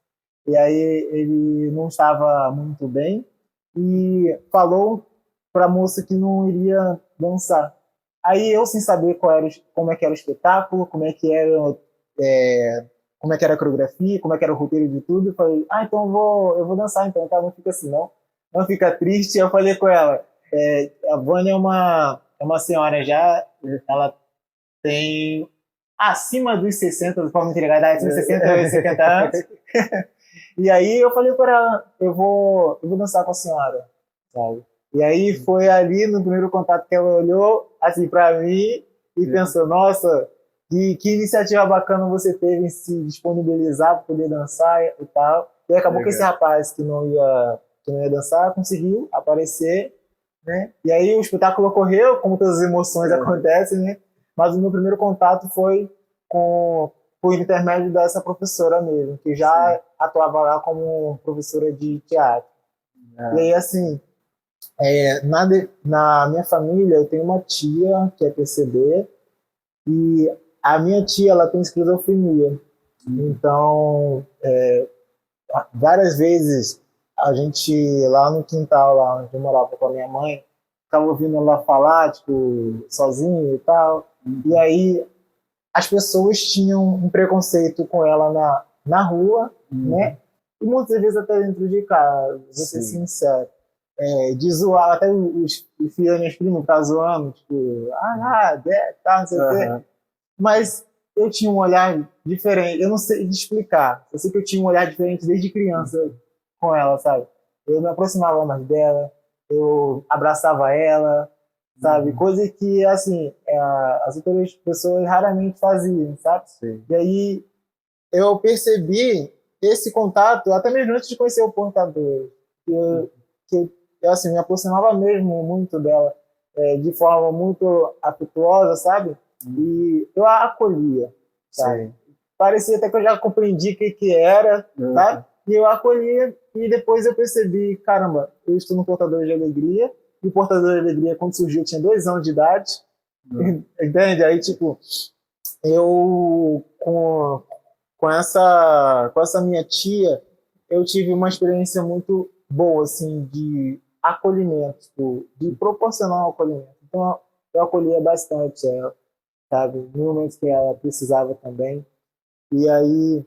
e aí ele não estava muito bem, e falou para a moça que não iria dançar. Aí eu, sem saber como é que era o espetáculo, como é que era a coreografia, como é que era o roteiro de tudo, eu falei, então eu vou dançar então, tá? Não fica assim não fica triste. Eu falei com ela, a Vânia é uma senhora já, ela tem acima dos 60, para me entregar, acima dos 60 ou 70 anos. E aí eu falei para ela, eu vou dançar com a senhora, sabe? E aí foi ali no primeiro contato que ela olhou assim para mim e pensou, nossa, que iniciativa bacana você teve em se disponibilizar para poder dançar e tal. E acabou que esse rapaz que não ia dançar conseguiu aparecer, né? E aí o espetáculo ocorreu, como todas as emoções acontecem, né? Mas o meu primeiro contato foi por intermédio dessa professora mesmo, que já atuava lá como professora de teatro. E aí, assim, na minha família, eu tenho uma tia que é PCD, e a minha tia, ela tem esquizofrenia. Então, várias vezes, a gente, lá no quintal, lá onde eu morava com a minha mãe, ficava ouvindo ela falar, tipo, sozinha e tal. E aí, as pessoas tinham um preconceito com ela na rua, né? E muitas vezes até dentro de casa, vou ser sincero. De zoar, até os filhos da minha prima ficavam zoando, tipo, tá, não sei o quê. Mas eu tinha um olhar diferente, eu não sei explicar. Eu sei que eu tinha um olhar diferente desde criança com ela, sabe? Eu me aproximava mais dela, eu abraçava ela, sabe? Coisa que, assim, as outras pessoas raramente faziam, sabe? Sim. E aí eu percebi esse contato, até mesmo antes de conhecer o Portador, que eu, assim, me aproximava mesmo muito dela, de forma muito afetuosa, sabe? E eu a acolhia, sabe? Sim. Parecia até que eu já compreendi o que era, sabe? E eu a acolhia, e depois eu percebi, caramba, eu estou no Portador de Alegria, e o Portador de Alegria, quando surgiu, eu tinha 2 anos de idade, entende? Aí, tipo, eu, com essa minha tia, eu tive uma experiência muito boa, assim, de acolhimento, de proporcionar um acolhimento. Então, eu acolhia bastante ela, sabe? No momento que ela precisava também. E aí,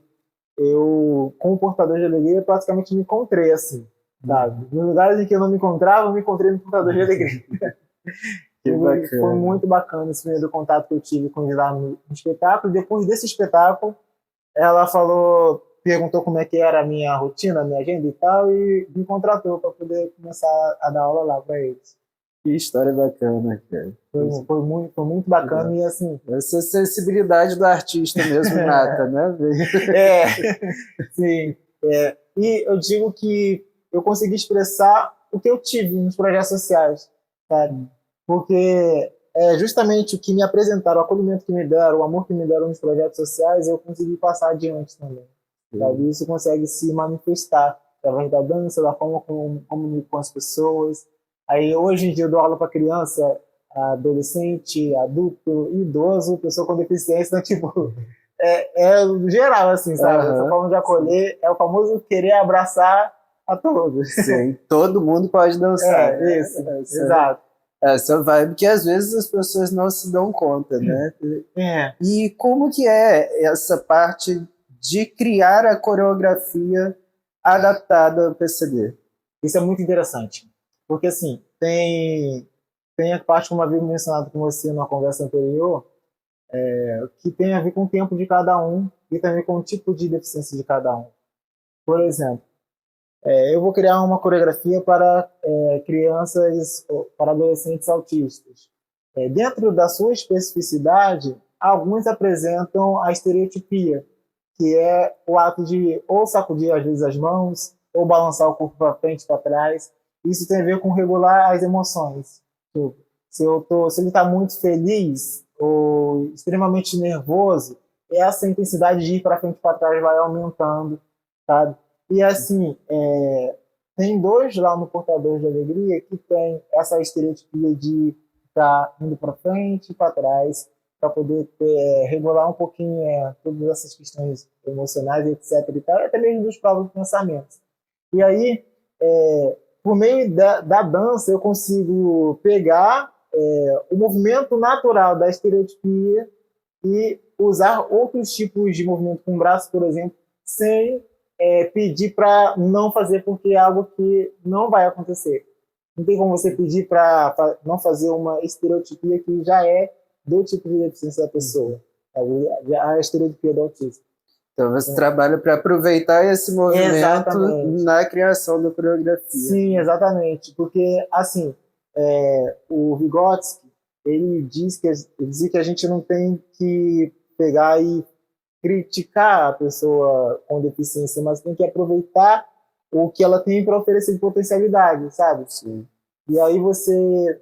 eu, com o Portador de Alegria, praticamente me encontrei, assim, sabe? Nos lugares em que eu não me encontrava, eu me encontrei no Portador de Alegria. Foi muito bacana esse primeiro contato que eu tive com ele lá no espetáculo. Depois desse espetáculo, ela perguntou como é que era a minha rotina, a minha agenda e tal, e me contratou para poder começar a dar aula lá para eles. Que história bacana, cara. Foi muito bacana e assim... Essa sensibilidade do artista mesmo nata, né? Sim. E eu digo que eu consegui expressar o que eu tive nos projetos sociais, sabe? Porque justamente o que me apresentaram, o acolhimento que me deram, o amor que me deram nos projetos sociais, eu consegui passar adiante também. Sabe? Isso consegue se manifestar através da dança, da forma como comunica com as pessoas. Aí hoje em dia eu dou aula para criança, adolescente, adulto, idoso, pessoa com deficiência, então, tipo, é geral, assim, sabe? Essa forma de acolher é o famoso querer abraçar a todos. Sim, todo mundo pode dançar. Isso, exato. Essa vibe que às vezes as pessoas não se dão conta, né? E como que é essa parte de criar a coreografia adaptada ao PCD? Isso é muito interessante, porque assim, tem a parte, como eu havia mencionado com você na conversa anterior, que tem a ver com o tempo de cada um e também com o tipo de deficiência de cada um. Por exemplo, eu vou criar uma coreografia para crianças, para adolescentes autistas. Dentro da sua especificidade, alguns apresentam a estereotipia, que é o ato de ou sacudir às vezes as mãos, ou balançar o corpo para frente e para trás. Isso tem a ver com regular as emoções. Se ele está muito feliz ou extremamente nervoso, essa intensidade de ir para frente e para trás vai aumentando, sabe? E assim, tem dois lá no Portadores de Alegria que tem essa estereotipia de estar indo para frente e para trás, para poder regular um pouquinho todas essas questões emocionais, etc. E tal, e até mesmo dos próprios pensamentos. E aí, por meio da dança, eu consigo pegar o movimento natural da estereotipia e usar outros tipos de movimento com o braço, por exemplo, sem pedir para não fazer, porque é algo que não vai acontecer. Não tem como você pedir para não fazer uma estereotipia que já é do tipo de deficiência da pessoa, a estereotipia do autismo. Então você trabalha para aproveitar esse movimento na criação da coreografia. Sim, exatamente, porque assim, o Vygotsky, ele dizia que a gente não tem que pegar e criticar a pessoa com deficiência, mas tem que aproveitar o que ela tem para oferecer de potencialidade, sabe? Sim. E aí você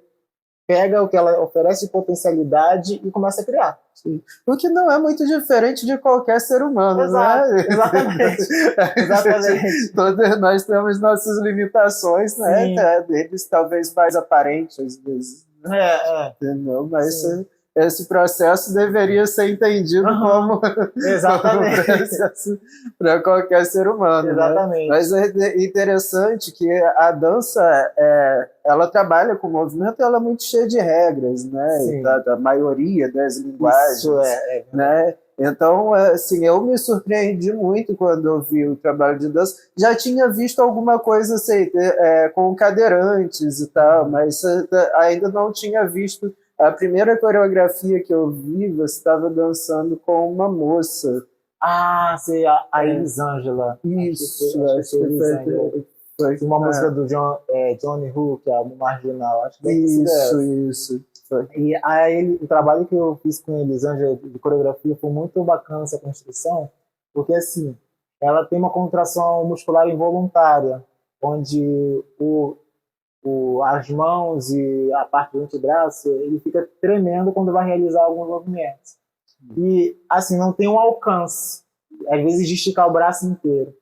pega o que ela oferece de potencialidade e começa a criar. Sim. O que não é muito diferente de qualquer ser humano, né? Exatamente. Exatamente. Todos nós temos nossas limitações, né? Deles talvez mais aparentes, às vezes. Entendeu? Mas esse processo deveria ser entendido como exatamente. um processo para qualquer ser humano. Exatamente. Né? Mas é interessante que a dança, ela trabalha com movimento, ela é muito cheia de regras, né? Da maioria das linguagens. Isso né? Então, assim, eu me surpreendi muito quando eu vi o trabalho de dança. Já tinha visto alguma coisa assim, com cadeirantes e tal, mas ainda não tinha visto. A primeira coreografia que eu vi, você estava dançando com uma moça. Ah, sei, a Elisângela. Isso, acho que foi uma música do Johnny Hook, que é a Marginal. Acho que isso. E aí, o trabalho que eu fiz com a Elisângela de coreografia foi muito bacana essa construção, porque assim, ela tem uma contração muscular involuntária, onde as mãos e a parte do antebraço, ele fica tremendo quando vai realizar alguns movimentos. E, assim, não tem um alcance, às vezes, de esticar o braço inteiro.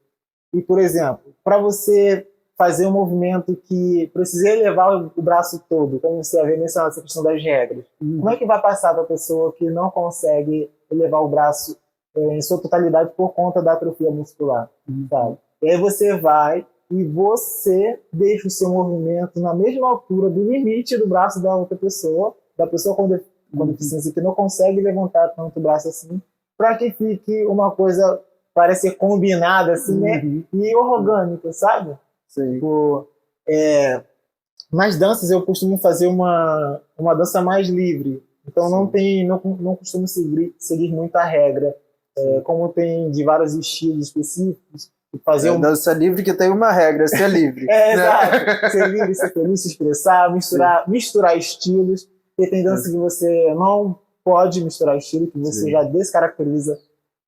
E, por exemplo, para você fazer um movimento que precisa elevar o braço todo, como você havia mencionado essa questão das regras, como é que vai passar para a pessoa que não consegue elevar o braço em sua totalidade por conta da atrofia muscular? Sabe? E aí você vai e você deixa o seu movimento na mesma altura do limite do braço da outra pessoa, da pessoa com deficiência que não consegue levantar tanto o braço assim, para que fique uma coisa, parece combinada assim, né? E orgânica, sabe? Sim. Nas danças eu costumo fazer uma dança mais livre, então não costumo seguir muita regra, como tem de vários estilos específicos. Dança livre que tem uma regra, ser livre. Exato. Ser livre, ser feliz, se expressar, misturar estilos. E tem dança que você não pode misturar estilo, que você já descaracteriza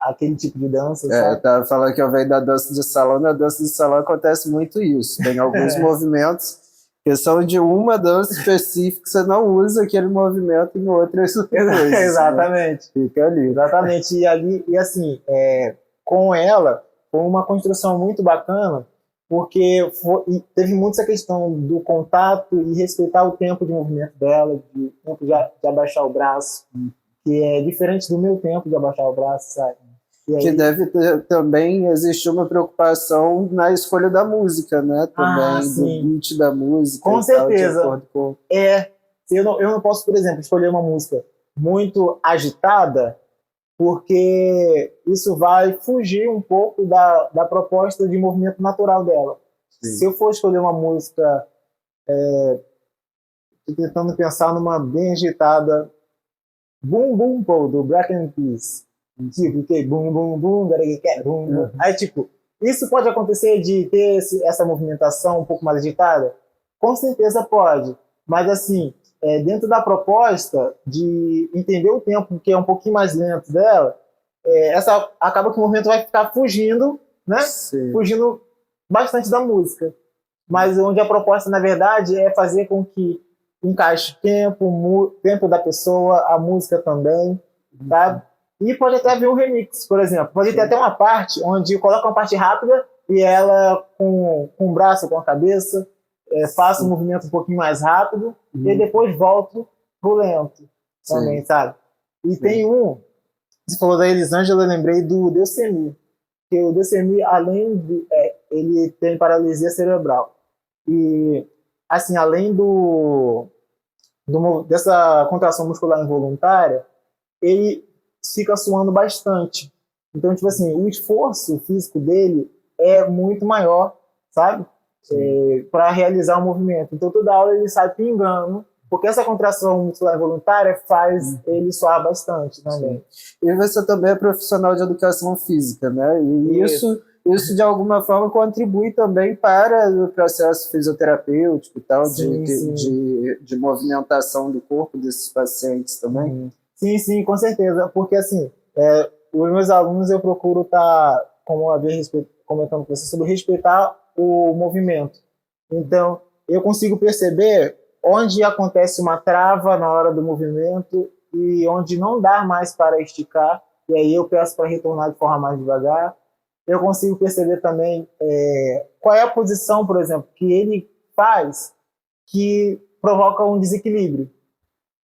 aquele tipo de dança. Eu tava falando que eu venho da dança de salão. Na dança de salão acontece muito isso. Tem alguns movimentos que são de uma dança específica, que você não usa aquele movimento em outras coisas. Exatamente. Né? Fica ali. Exatamente. E assim, com ela, foi uma construção muito bacana, porque teve muito essa questão do contato e respeitar o tempo de movimento dela, de tempo de abaixar o braço, que é diferente do meu tempo de abaixar o braço, sabe? E aí... Que deve também existir uma preocupação na escolha da música, né? Também do beat da música. Com certeza. Eu não posso, por exemplo, escolher uma música muito agitada, porque isso vai fugir um pouco da proposta de movimento natural dela. Sim. Se eu for escolher uma música, tô tentando pensar numa bem agitada, Boom Boom Pow, do Black Eyed Peas. Tipo, boom, boom, boom, boom, boom. Aí, tipo, isso pode acontecer de ter essa movimentação um pouco mais agitada? Com certeza pode. Mas, assim, dentro da proposta de entender o tempo, que é um pouquinho mais lento dela, acaba que o movimento vai ficar fugindo, né? Sim. Fugindo bastante da música. Mas onde a proposta, na verdade, é fazer com que encaixe o tempo da pessoa, a música também, sabe? E pode até haver um remix, por exemplo. Pode ter até uma parte onde coloca uma parte rápida e ela, com o braço, com a cabeça, faça um movimento um pouquinho mais rápido e depois volto pro lento também, sabe? E tem você falou da Elisângela, eu lembrei do Deucemi. Porque o Deucemi, além de... ele tem paralisia cerebral. E, assim, além dessa contração muscular involuntária, ele fica suando bastante. Então, tipo assim, o esforço físico dele é muito maior, sabe? Para realizar o movimento. Então, toda hora ele sai pingando, porque essa contração muscular involuntária faz ele suar bastante também. E você também é profissional de educação física, né? E isso de alguma forma contribui também para o processo fisioterapêutico e tal, de movimentação do corpo desses pacientes também. Sim, com certeza, porque assim, os meus alunos eu procuro estar, como eu havia comentando com você, sobre respeitar o movimento. Então, eu consigo perceber onde acontece uma trava na hora do movimento e onde não dá mais para esticar, e aí eu peço para retornar de forma mais devagar. Eu consigo perceber também qual é a posição, por exemplo, que ele faz que provoca um desequilíbrio.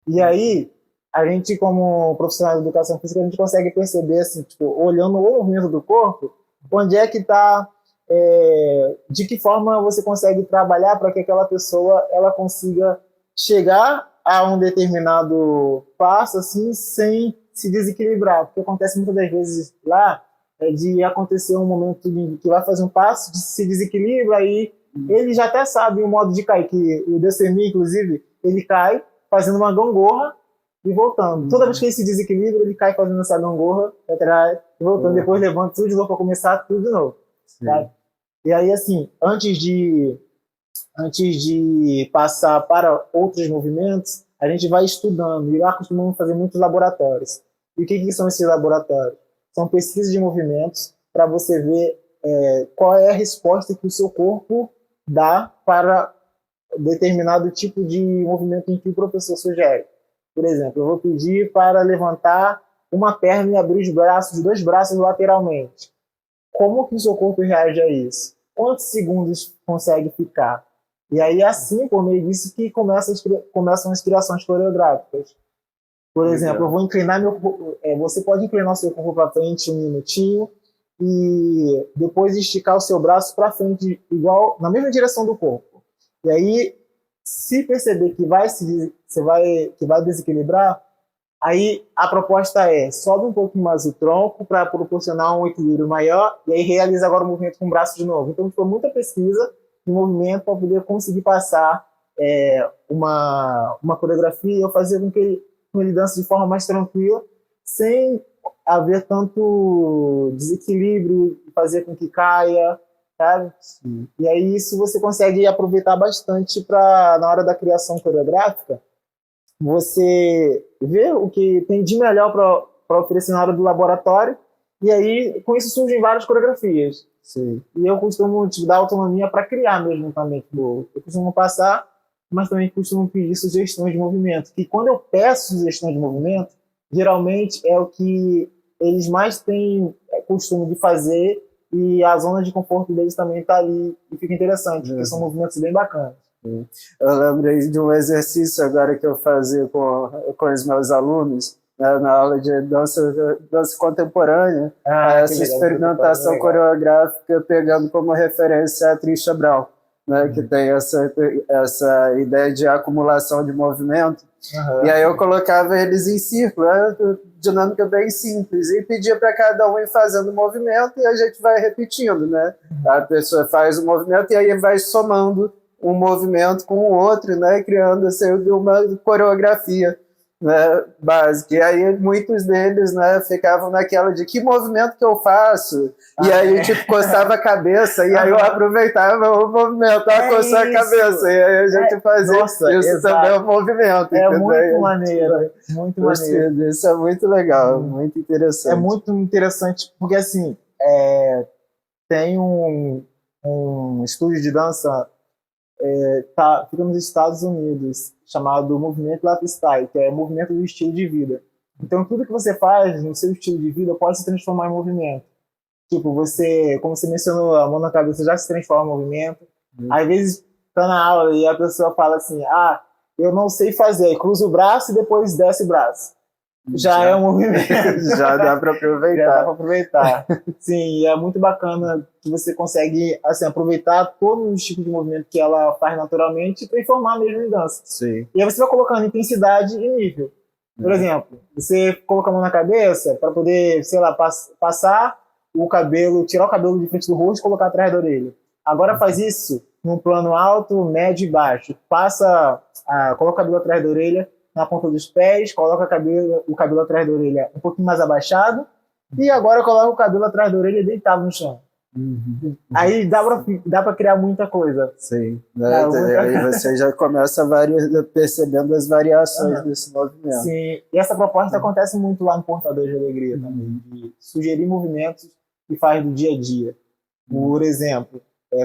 E aí, a gente, como profissional de educação física, a gente consegue perceber, assim, tipo, olhando o movimento do corpo, onde é que está, de que forma você consegue trabalhar para que aquela pessoa ela consiga chegar a um determinado passo, assim, sem se desequilibrar. Porque acontece muitas das vezes lá, de acontecer um momento que vai fazer um passo, de se desequilibra, aí ele já até sabe o modo de cair, que o Deucemi, inclusive, ele cai fazendo uma gangorra e voltando. Toda vez que ele se desequilibra, ele cai fazendo essa gangorra atrás e voltando. Depois levanta tudo de novo para começar tudo de novo. Sabe? E aí, assim, antes de passar para outros movimentos, a gente vai estudando. E lá costumamos fazer muitos laboratórios. E o que são esses laboratórios? São pesquisas de movimentos para você ver qual é a resposta que o seu corpo dá para determinado tipo de movimento em que o professor sugere. Por exemplo, eu vou pedir para levantar uma perna e abrir os dois braços lateralmente. Como que o seu corpo reage a isso? Quantos segundos consegue ficar? E aí, assim, por meio disso, que começam as criações coreográficas. Por exemplo, eu vou inclinar meu corpo. Você pode inclinar o seu corpo para frente 1 minutinho e depois esticar o seu braço para frente, igual na mesma direção do corpo. E aí, se perceber que vai desequilibrar, aí a proposta sobe um pouquinho mais o tronco para proporcionar um equilíbrio maior e aí realiza agora o movimento com o braço de novo. Então, foi muita pesquisa de movimento para poder conseguir passar uma coreografia e eu fazer com que ele dance de forma mais tranquila, sem haver tanto desequilíbrio, fazer com que caia, sabe? Sim. E aí isso você consegue aproveitar bastante para, na hora da criação coreográfica, você ver o que tem de melhor para oferecer na hora do laboratório, e aí com isso surgem várias coreografias. Sim. E eu costumo dar autonomia para criar mesmo também. Eu costumo passar, mas também costumo pedir sugestões de movimento. Que quando eu peço sugestões de movimento, geralmente é o que eles mais têm costume de fazer e a zona de conforto deles também está ali e fica interessante, porque são movimentos bem bacanas. Eu lembrei de um exercício agora que eu fazia com os meus alunos, né, na aula de dança contemporânea, essa experimentação coreográfica pegando como referência a Trisha Brown, né, que tem essa ideia de acumulação de movimento. E aí eu colocava eles em círculo, dinâmica bem simples, e pedia para cada um ir fazendo o movimento e a gente vai repetindo, né? A pessoa faz o movimento e aí vai somando um movimento com o outro, né? Criando assim, uma coreografia, né, básica. E aí muitos deles, né, ficavam naquela de que movimento que eu faço? E aí tipo coçava a cabeça e aí eu aproveitava o movimento, coçar a cabeça, e aí a gente fazia isso também, o movimento. É muito maneiro, muito maneiro. Isso é muito legal, muito interessante. É muito interessante porque assim, tem um estúdio de dança fica nos Estados Unidos, chamado Movimento Lifestyle, que é o movimento do estilo de vida. Então, tudo que você faz no seu estilo de vida pode se transformar em movimento. Tipo, você, como você mencionou, a mão na cabeça já se transforma em movimento. Às vezes, tá na aula e a pessoa fala assim, eu não sei fazer, aí cruza o braço e depois desce o braço. Já é um movimento. Já dá para aproveitar. Já dá para aproveitar. Sim, e é muito bacana que você consegue assim, aproveitar todos os tipos de movimento que ela faz naturalmente e transformar mesmo em dança. Sim. E aí você vai colocando intensidade e nível. Por exemplo, você coloca a mão na cabeça para poder, sei lá, passar o cabelo, tirar o cabelo de frente do rosto e colocar atrás da orelha. Agora faz isso num plano alto, médio e baixo. Coloca o cabelo atrás da orelha, na ponta dos pés, coloca o cabelo atrás da orelha um pouquinho mais abaixado e agora coloca o cabelo atrás da orelha deitado no chão. Aí dá para criar muita coisa. Sim. Aí você já começa percebendo as variações desse movimento. Sim, e essa proposta acontece muito lá no Portador de Alegria também, de sugerir movimentos que faz do dia a dia. Por exemplo,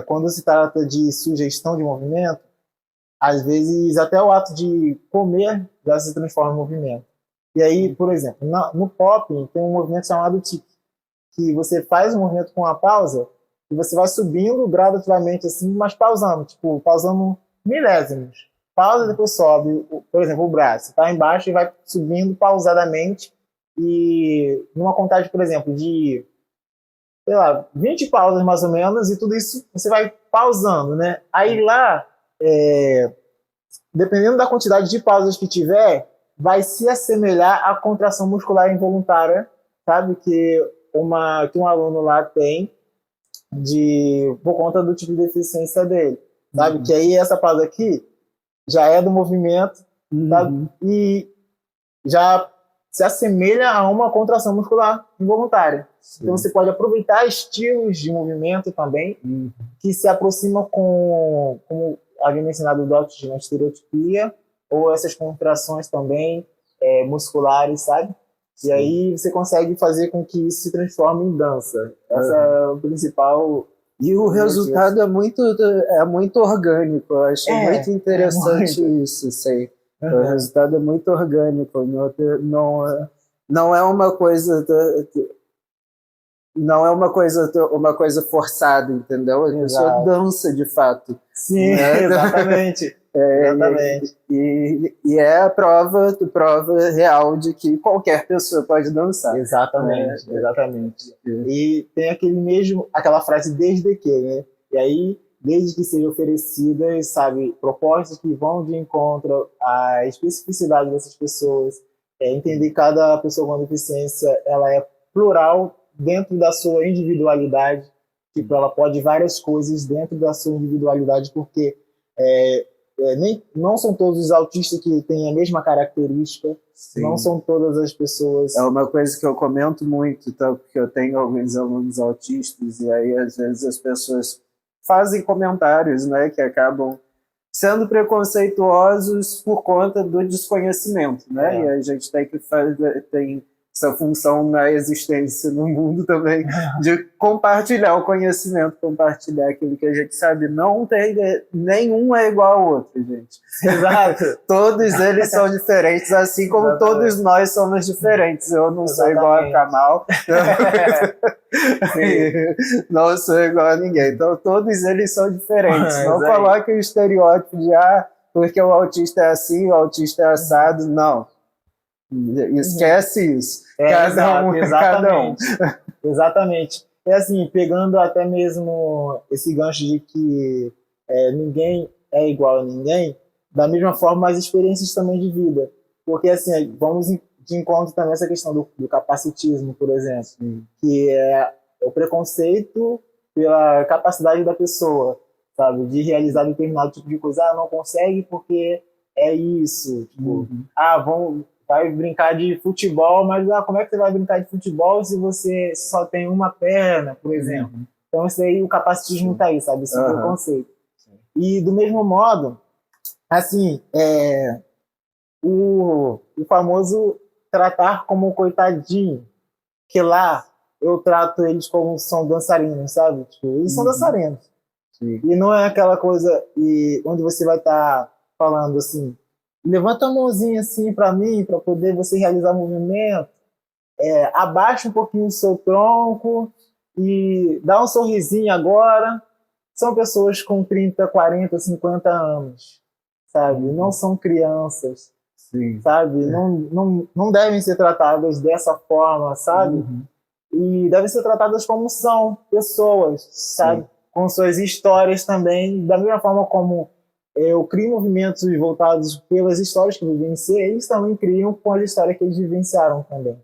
quando se trata de sugestão de movimento, às vezes até o ato de comer já se transforma em movimento. E aí, por exemplo, no popping tem um movimento chamado tic, que você faz um movimento com uma pausa e você vai subindo gradativamente assim, mas pausando, tipo, pausando milésimos. Pausa e depois sobe, por exemplo, o braço está embaixo e vai subindo pausadamente e numa contagem, por exemplo, de, sei lá, 20 pausas mais ou menos e tudo isso você vai pausando, né? Aí lá, dependendo da quantidade de pausas que tiver, vai se assemelhar à contração muscular involuntária, sabe? Que um aluno lá tem por conta do tipo de deficiência dele, sabe? Que aí essa pausa aqui já é do movimento, sabe? E já se assemelha a uma contração muscular involuntária. Sim. Então você pode aproveitar estilos de movimento também que se aproximam como havia mencionado o Dr. de uma estereotipia ou essas contrações também musculares, sabe? Sim. E aí você consegue fazer com que isso se transforme em dança. Essa é o principal. E o resultado é muito orgânico. Eu acho muito interessante isso. Sei. O resultado é muito orgânico. Não é uma coisa. Não é uma coisa forçada, entendeu? A pessoa dança de fato. Sim, né? Exatamente. Exatamente. E é a prova real de que qualquer pessoa pode dançar. Exatamente, exatamente. E tem aquela frase desde que, né? E aí, desde que sejam oferecidas, sabe, propostas que vão de encontro à especificidade dessas pessoas, entender que cada pessoa com deficiência, ela é plural dentro da sua individualidade, tipo, ela pode várias coisas dentro da sua individualidade, porque não são todos os autistas que têm a mesma característica. Sim. Não são todas as pessoas. É uma coisa que eu comento muito, tá? Porque eu tenho alguns alunos autistas e aí às vezes as pessoas fazem comentários, né, que acabam sendo preconceituosos por conta do desconhecimento, né? E a gente tem essa função na existência, no mundo também, de compartilhar o conhecimento, compartilhar aquilo que a gente sabe. Não tem, nenhum é igual ao outro, gente. Exato. Todos eles são diferentes, assim como Exatamente. todos nós somos diferentes. Eu não sou igual a Kamal, não sou igual a ninguém. Então, todos eles são diferentes. Não coloque o estereótipo de, porque o autista é assim, o autista é assado. Não. Esquece isso. Cada um. Exatamente. É assim, pegando até mesmo esse gancho de que ninguém é igual a ninguém, da mesma forma as experiências também de vida. Porque assim, vamos de encontro também essa questão do capacitismo, por exemplo, que é o preconceito pela capacidade da pessoa, sabe, de realizar determinado tipo de coisa. Não consegue porque é isso. Tipo, vai brincar de futebol, mas como é que você vai brincar de futebol se você só tem uma perna, por exemplo? Então isso aí, o capacitismo está aí, sabe? Esse preconceito. E do mesmo modo, assim, o famoso tratar como coitadinho, que lá eu trato eles como são dançarinos, sabe? Tipo, eles são dançarinos. Sim. E não é aquela coisa onde você vai estar falando assim, levanta a mãozinha assim para mim, para poder você realizar o movimento, abaixa um pouquinho o seu tronco e dá um sorrisinho agora. São pessoas com 30, 40, 50 anos, sabe? Não são crianças, sabe? Não devem ser tratadas dessa forma, sabe? E devem ser tratadas como são pessoas, sabe? Com suas histórias também, da mesma forma como eu crio movimentos voltados pelas histórias que eu vivenciei, eles também criam com as histórias que eles vivenciaram também,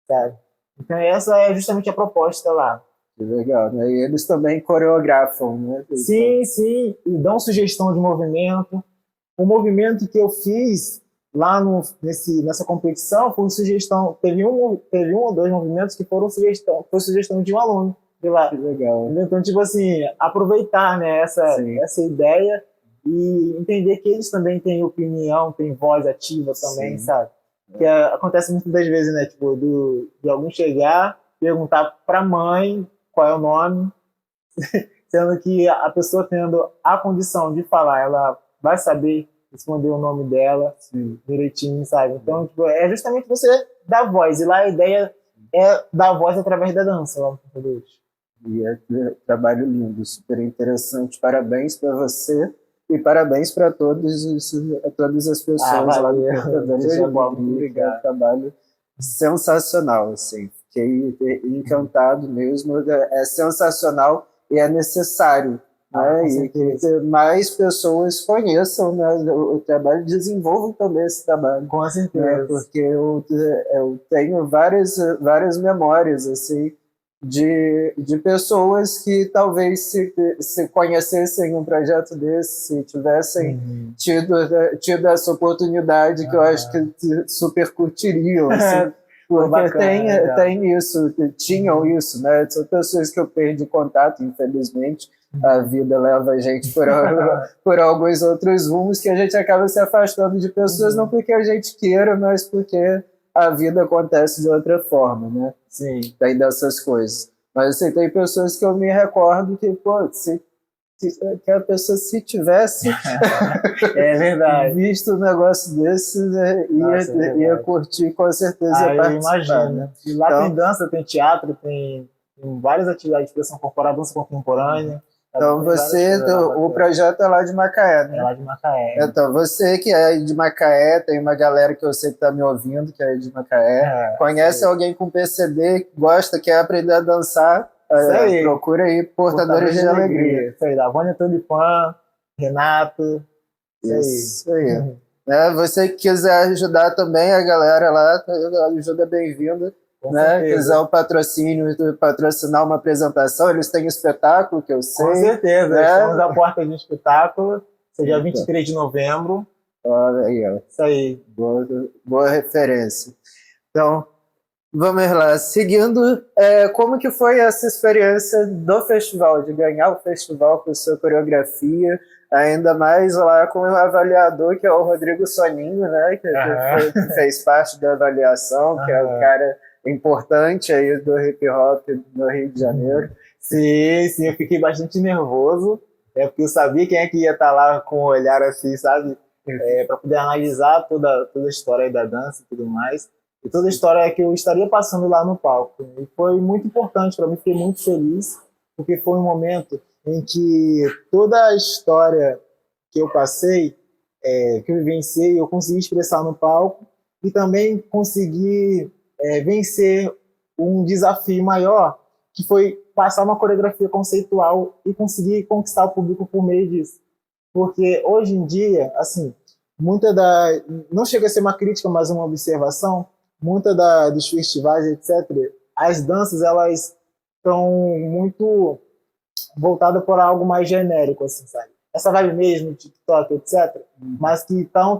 sabe? Então essa é justamente a proposta lá. Que legal, né? E eles também coreografam, né? Sim, e dão sugestão de movimento. O movimento que eu fiz lá nessa competição foi sugestão. Teve um ou dois movimentos que foi sugestão de um aluno de lá. Que legal. Então, tipo assim, aproveitar, né, essa ideia e entender que eles também têm opinião, têm voz ativa também, sabe? Que acontece muitas das vezes, né, tipo, de alguém chegar, perguntar pra mãe qual é o nome, sendo que a pessoa tendo a condição de falar, ela vai saber responder o nome dela direitinho, sabe? Então, tipo, é justamente você dar voz, e lá a ideia é dar voz através da dança, lá no computador. E é trabalho lindo, super interessante. Parabéns para você e parabéns para todas as pessoas lá no Portadores de Alegria. Obrigado. É um trabalho sensacional, assim. Fiquei encantado mesmo. É sensacional e é necessário, né? E que mais pessoas conheçam, né, o trabalho, desenvolvam também esse trabalho. Com certeza. Né? Porque eu tenho várias memórias, assim, de pessoas que talvez se conhecessem um projeto desse, se tivessem tido essa oportunidade, que eu acho que super curtiriam, assim, porque bacana, tem isso, tinham isso, né? São pessoas que eu perdi contato, infelizmente. A vida leva a gente por alguns outros rumos que a gente acaba se afastando de pessoas, não porque a gente queira, mas porque a vida acontece de outra forma, né? Sim. Tem dessas coisas. Mas assim, tem pessoas que eu me recordo que, que a pessoa, se tivesse visto um negócio desse, né, ia curtir com certeza. Eu imagino. Né? E lá então, tem dança, tem teatro, tem várias atividades de expressão corporal, dança contemporânea. Então o projeto é lá de Macaé, né? É lá de Macaé. Então, você que é de Macaé, tem uma galera que eu sei que está me ouvindo, que é de Macaé, conhece alguém com PCD, gosta, quer aprender a dançar, procura aí Portadores de Alegria. Isso aí, da Vânia Tulipã, Renato. Isso aí. Você que quiser ajudar também a galera lá, ajuda bem-vinda. Né? Quiser o patrocínio, patrocinar uma apresentação, eles têm espetáculo, que eu sei. Com certeza, né? Estamos à porta de um espetáculo, dia 23 de novembro. Olha aí, ó. Isso aí. Boa referência. Então, vamos lá. Seguindo, como que foi essa experiência do festival, de ganhar o festival com sua coreografia, ainda mais lá com o avaliador, que é o Rodrigo Soninho, né? Que fez parte da avaliação, que é o cara importante aí do hip hop no Rio de Janeiro. Sim, eu fiquei bastante nervoso, porque eu sabia quem é que ia estar lá com o olhar assim, sabe? Para poder analisar toda a história aí da dança e tudo mais. E toda a história que eu estaria passando lá no palco. E foi muito importante para mim, fiquei muito feliz, porque foi um momento em que toda a história que eu passei, que eu vivenciei, eu consegui expressar no palco e também consegui vencer um desafio maior, que foi passar uma coreografia conceitual e conseguir conquistar o público por meio disso. Porque hoje em dia, assim, não chega a ser uma crítica, mas uma observação, dos festivais, etc., as danças, elas estão muito voltadas para algo mais genérico, assim, sabe? Essa vibe mesmo, TikTok, etc., mas que estão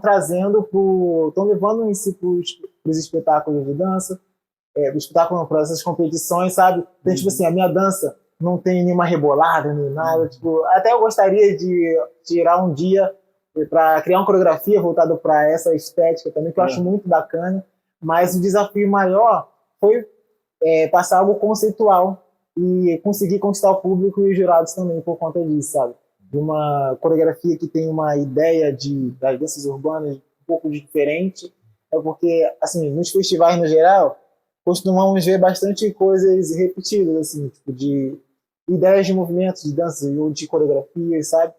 levando em si para os espetáculos de dança, espetáculo para essas competições, sabe? Então, tipo assim, a minha dança não tem nenhuma rebolada, nem nada. Tipo, até eu gostaria de tirar um dia para criar uma coreografia voltada para essa estética também, que eu acho muito bacana. Mas o desafio maior foi passar algo conceitual e conseguir conquistar o público e os jurados também por conta disso, sabe? De uma coreografia que tem uma ideia das danças urbanas um pouco diferente. É porque, assim, nos festivais no geral, costumamos ver bastante coisas repetidas, assim, tipo de ideias de movimentos, de dança ou de coreografias, sabe?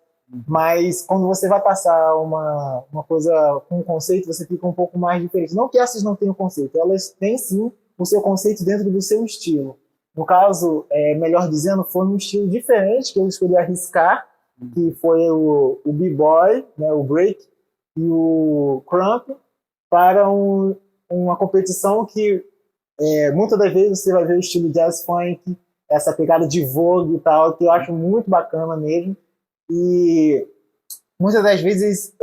Mas quando você vai passar uma coisa com um conceito, você fica um pouco mais diferente. Não que essas não tenham conceito, elas têm sim o seu conceito dentro do seu estilo. No caso, melhor dizendo, foi um estilo diferente que eu escolhi arriscar, que foi o b-boy, né, o break e o crump, para uma competição que muitas das vezes você vai ver o estilo jazz funk, essa pegada de Vogue e tal, que eu acho muito bacana mesmo. E muitas das vezes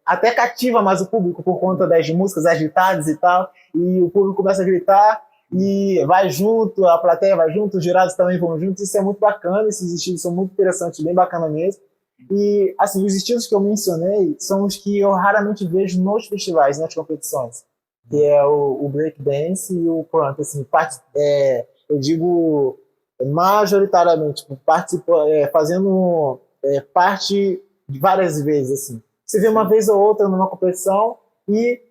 até cativa mais o público por conta das músicas agitadas e tal, e o público começa a gritar e vai junto, a plateia vai junto, os jurados também vão juntos. Isso é muito bacana, esses estilos são muito interessantes, bem bacana mesmo. E assim, os estilos que eu mencionei são os que eu raramente vejo nos festivais, nas competições, que é o breakdance e o crump, assim, eu digo majoritariamente, fazendo parte de várias vezes, assim. Você vê uma vez ou outra numa competição e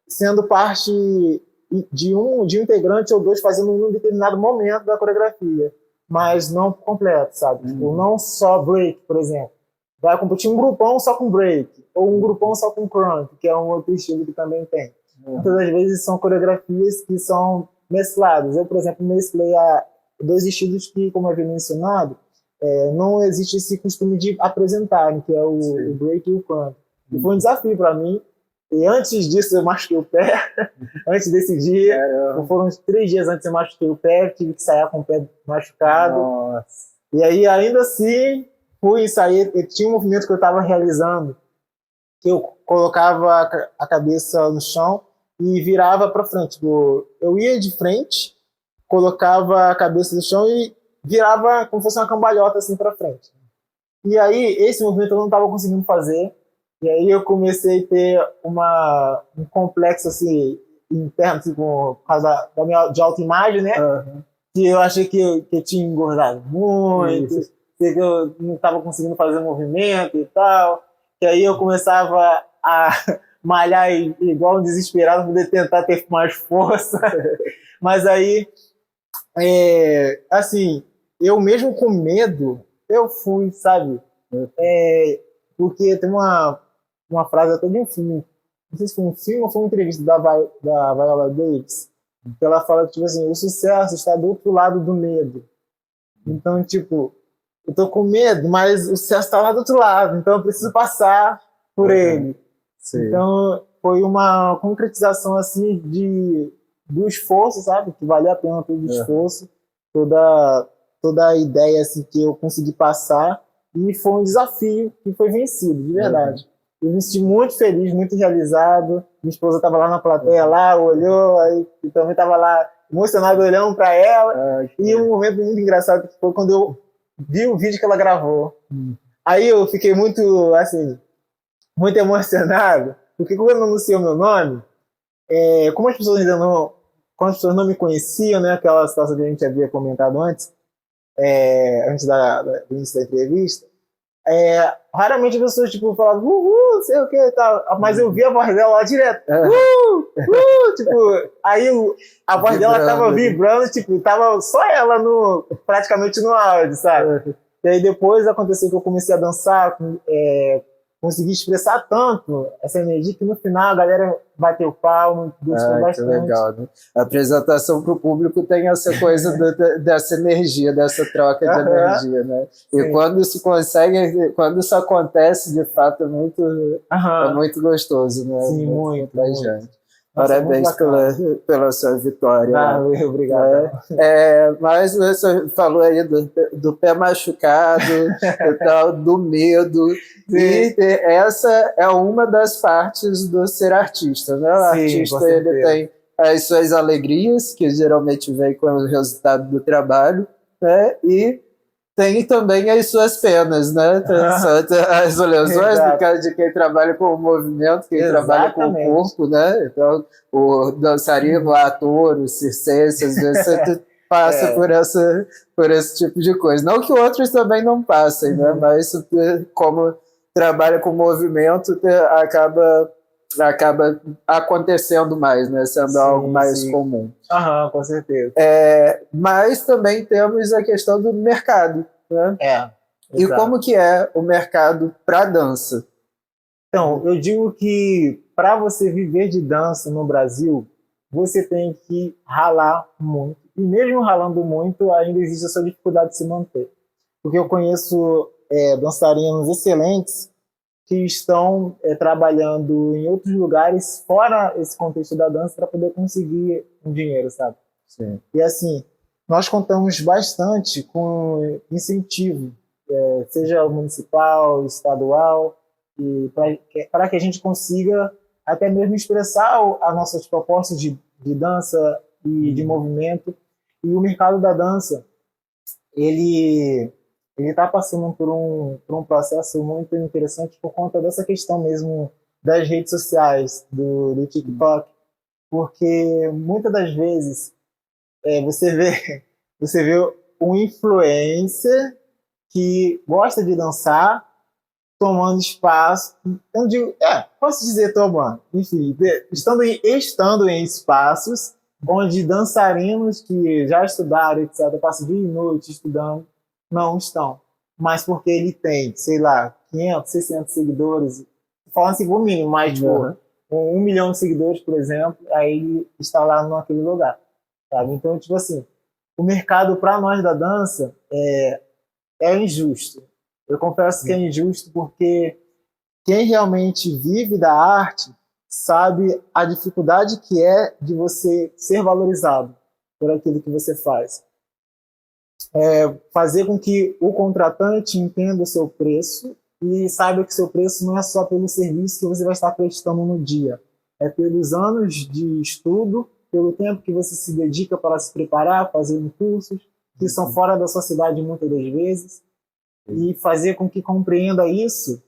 sendo parte de um integrante ou dois fazendo um determinado momento da coreografia, mas não completo, sabe? Tipo, não só break, por exemplo. Vai competir um grupão só com break, ou um grupão só com crump, que é um outro estilo que também tem. Muitas das vezes são coreografias que são mescladas. Eu, por exemplo, mesclei dois estilos que, como eu havia mencionado, não existe esse costume de apresentar, que é o break e o crump. E foi um desafio para mim. E antes disso eu machuquei o pé. Antes desse dia, foram uns 3 dias antes eu machuquei o pé, tive que ensaiar com o pé machucado. Nossa. E aí, ainda assim, fui ensaiar. Tinha um movimento que eu estava realizando, que eu colocava a cabeça no chão e virava para frente. Eu ia de frente, colocava a cabeça no chão e virava como se fosse uma cambalhota assim para frente. E aí, esse movimento eu não estava conseguindo fazer. E aí eu comecei a ter um complexo assim, interno, assim, por causa de autoimagem, né? Que eu achei que eu tinha engordado muito, que eu não estava conseguindo fazer movimento e tal. Que aí eu começava a malhar igual um desesperado, poder tentar ter mais força. Mas aí, assim, eu mesmo com medo, eu fui, sabe? Porque tem uma frase até de um filme, não sei se foi um filme ou foi uma entrevista da Viola Davis, que ela fala que, tipo assim, o sucesso está do outro lado do medo. Então, tipo, eu tô com medo, mas o sucesso está lá do outro lado, então eu preciso passar por ele. Sim. Então, foi uma concretização, assim, do esforço, sabe? Que valeu a pena todo o esforço, toda a ideia, assim, que eu consegui passar, e foi um desafio que foi vencido, de verdade. Eu me senti muito feliz, muito realizado. Minha esposa estava lá na plateia, lá, olhou, aí eu também estava lá emocionado olhando para ela. E um momento muito engraçado que foi quando eu vi o vídeo que ela gravou. Aí eu fiquei muito, assim, emocionado, porque quando anunciou meu nome, como as pessoas ainda quando as pessoas não me conheciam, né, aquela situação que a gente havia comentado antes, antes do início da entrevista, raramente as pessoas tipo, falavam, não sei o que e tal, mas eu via a voz dela lá direto, tipo, aí a voz dela tava vibrando, tipo, tava só ela praticamente no áudio, sabe? E aí depois aconteceu que eu comecei a dançar, consegui expressar tanto essa energia que no final a galera bateu palmo, gostou bastante. Que legal, né? A apresentação para o público tem essa coisa dessa energia, dessa troca de energia, né? E quando isso acontece, de fato, é muito gostoso, né? Sim, muito. Gente. Parabéns pela sua vitória. Valeu, obrigado. Mas você falou aí do pé machucado, e tal, do medo. Sim. E essa é uma das partes do ser artista, né? O artista ele tem as suas alegrias, que geralmente vem com o resultado do trabalho, né? E tem também as suas penas, né? As lesões no caso de quem trabalha com o movimento, quem trabalha com o corpo, né? Então, o dançarino, o ator, o circense, às vezes você passa por esse tipo de coisa. Não que outros também não passem, né? Mas como trabalha com movimento, acaba acontecendo mais, né? Sendo algo mais comum. Com certeza. Mas também temos a questão do mercado, né? E como que é o mercado para dança? Então, eu digo que para você viver de dança no Brasil, você tem que ralar muito. E mesmo ralando muito, ainda existe essa dificuldade de se manter. Porque eu conheço dançarinos excelentes que estão trabalhando em outros lugares fora esse contexto da dança para poder conseguir um dinheiro, sabe? Sim. E assim, nós contamos bastante com incentivo, seja municipal, estadual, para que a gente consiga até mesmo expressar as nossas propostas de dança e de movimento. E o mercado da dança, ele está passando por um processo muito interessante por conta dessa questão mesmo das redes sociais, do TikTok, porque muitas das vezes você vê um influencer que gosta de dançar tomando espaço, eu digo, posso dizer tomando, enfim, estando em espaços onde dançarinos que já estudaram, etc., passam dia e noite estudando, não estão. Mas porque ele tem, sei lá, 500, 600 seguidores, falando assim por mínimo, mas tipo, 1 milhão de seguidores, por exemplo, aí está lá naquele lugar. Sabe? Então, tipo assim, o mercado para nós da dança é injusto. Eu confesso que é injusto porque quem realmente vive da arte sabe a dificuldade que é de você ser valorizado por aquilo que você faz. Fazer com que o contratante entenda o seu preço e saiba que seu preço não é só pelo serviço que você vai estar prestando no dia. É pelos anos de estudo, pelo tempo que você se dedica para se preparar, fazendo cursos que são fora da sua cidade muitas das vezes, e fazer com que compreenda isso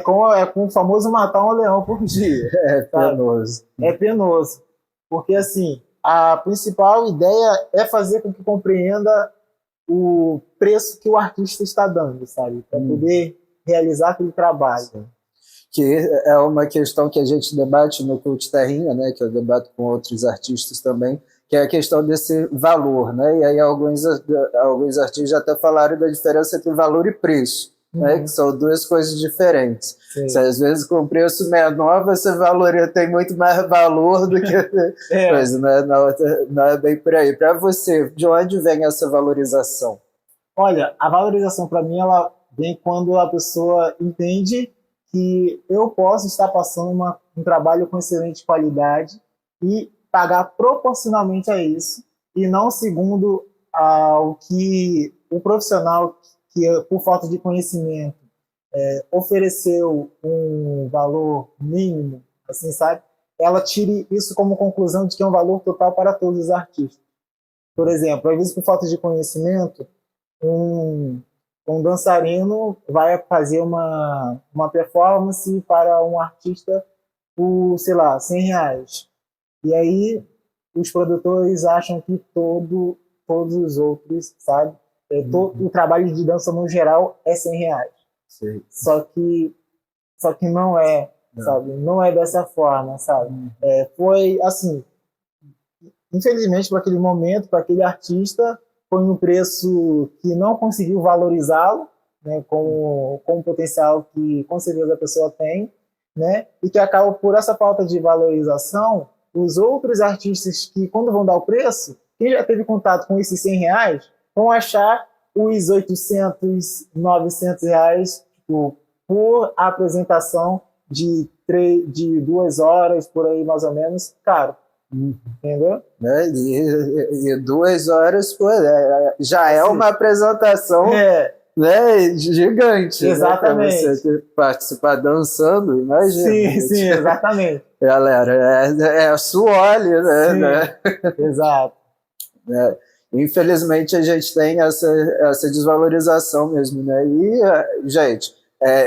com o famoso matar um leão por dia. É penoso. É penoso. Porque, assim, a principal ideia é fazer com que compreenda o preço que o artista está dando, sabe? Para poder realizar aquele trabalho. Que é uma questão que a gente debate no Cult Terrinha, né? Que eu debato com outros artistas também, que é a questão desse valor, né? E aí alguns artistas já até falaram da diferença entre valor e preço, né? Que são duas coisas diferentes. Se às vezes com preço menor você tem muito mais valor do que coisa, né? Não é bem por aí. Para você, de onde vem essa valorização? Olha, a valorização para mim ela vem quando a pessoa entende que eu posso estar passando um trabalho com excelente qualidade e pagar proporcionalmente a isso, e não segundo o que o profissional, que por falta de conhecimento, ofereceu um valor mínimo, assim, sabe? Ela tire isso como conclusão de que é um valor total para todos os artistas. Por exemplo, às vezes por falta de conhecimento, um dançarino vai fazer uma performance para um artista por, sei lá, R$100. E aí os produtores acham que todos os outros, sabe? O trabalho de dança no geral é R$ 100. Sim. Só que não é, sabe? Não é dessa forma, sabe? Foi assim, infelizmente para aquele momento, para aquele artista, foi um preço que não conseguiu valorizá-lo, né, com o potencial que com certeza a pessoa tem, né? E que acaba por essa falta de valorização, os outros artistas que quando vão dar o preço, quem já teve contato com esses R$ 100 vão achar os 800, R$ 900 tipo, por apresentação de 2 horas, por aí mais ou menos, caro. Entendeu? E 2 horas, pô, já é uma apresentação né, gigante. Exatamente. Né, você participar dançando, imagina. Sim, exatamente. Galera, é suor, né? Exato. Infelizmente a gente tem essa desvalorização mesmo, né? E, gente,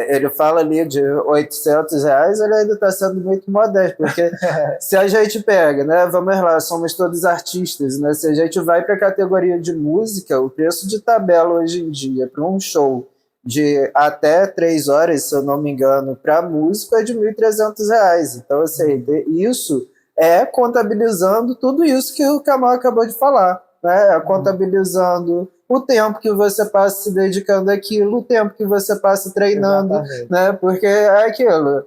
ele fala ali de R$ 800, ele ainda está sendo muito modesto, porque se a gente pega, né? Vamos lá, somos todos artistas, né? Se a gente vai para a categoria de música, o preço de tabela hoje em dia para um show de até 3 horas, se eu não me engano, para músico é de R$ 1.300. Então, assim, isso é contabilizando tudo isso que o Kamal acabou de falar, né? Contabilizando o tempo que você passa se dedicando àquilo, o tempo que você passa treinando, né? Porque é aquilo.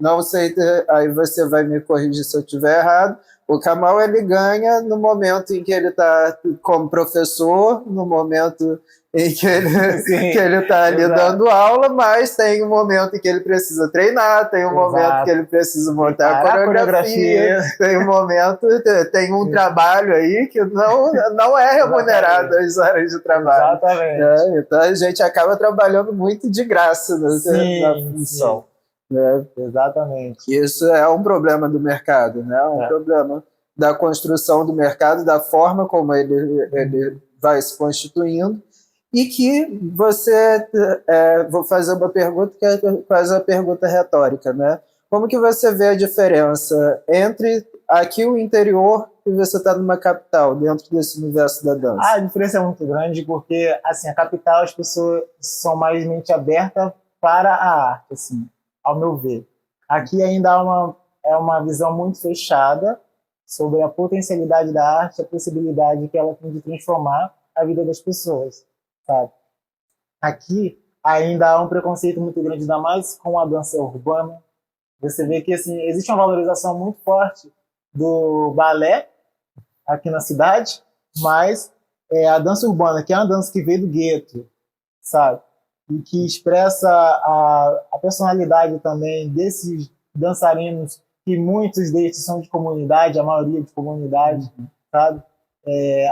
Não sei, aí você vai me corrigir se eu estiver errado. O Kamal, ele ganha no momento em que ele está como professor, no momento em que ele está ali dando aula, mas tem um momento em que ele precisa treinar, tem um momento que ele precisa montar a coreografia, tem um momento, tem um trabalho aí que não é remunerado as horas de trabalho. Exatamente. Então a gente acaba trabalhando muito de graça na função. Né? Exatamente. Isso é um problema do mercado, né? Um problema da construção do mercado, da forma como ele vai se constituindo. E que você, vou fazer uma pergunta que é quase uma pergunta retórica, né? Como que você vê a diferença entre aqui o interior e você está numa capital, dentro desse universo da dança? A diferença é muito grande porque, assim, a capital as pessoas são mais mente aberta para a arte, assim, ao meu ver. Aqui ainda há uma visão muito fechada sobre a potencialidade da arte, a possibilidade que ela tem de transformar a vida das pessoas. Sabe? Aqui ainda há um preconceito muito grande, ainda mais com a dança urbana. Você vê que assim, existe uma valorização muito forte do balé aqui na cidade, mas a dança urbana, que é uma dança que veio do gueto, sabe? E que expressa a personalidade também desses dançarinos, que muitos deles são de comunidade, a maioria de comunidade, sabe?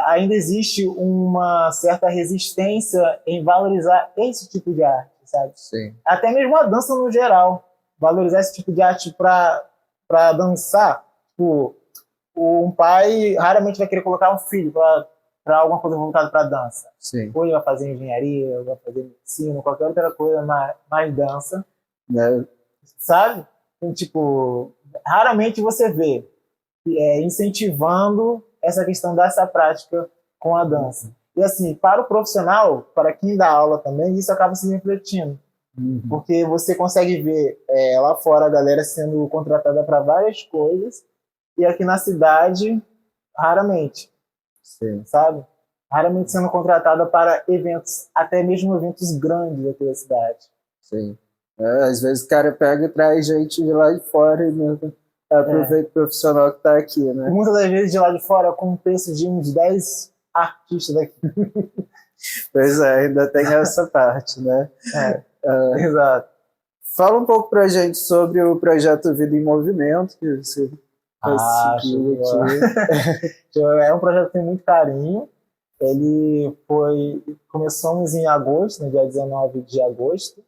Ainda existe uma certa resistência em valorizar esse tipo de arte, sabe? Sim. Até mesmo a dança no geral. Valorizar esse tipo de arte para dançar. Tipo, um pai raramente vai querer colocar um filho para alguma coisa voltada para dança. Sim. Ou ele vai fazer engenharia, ou vai fazer medicina, qualquer outra coisa mais dança. Sabe? Então, tipo, raramente você vê incentivando essa questão dessa prática com a dança. E assim, para o profissional, para quem dá aula também, isso acaba se refletindo. Porque você consegue ver lá fora a galera sendo contratada para várias coisas e aqui na cidade, raramente. Sim. Sabe? Raramente sendo contratada para eventos, até mesmo eventos grandes aqui da cidade. Sim. Às vezes o cara pega e traz gente de lá de fora e aproveita o profissional que está aqui, né? E muitas das vezes de lá de fora com o preço de uns 10 artistas daqui. Pois ainda tem essa parte, né? Exato. Fala um pouco pra gente sobre o projeto Vida em Movimento, que você seguiu aqui. É um projeto que tem muito carinho. Começamos em agosto, no dia 19 de agosto,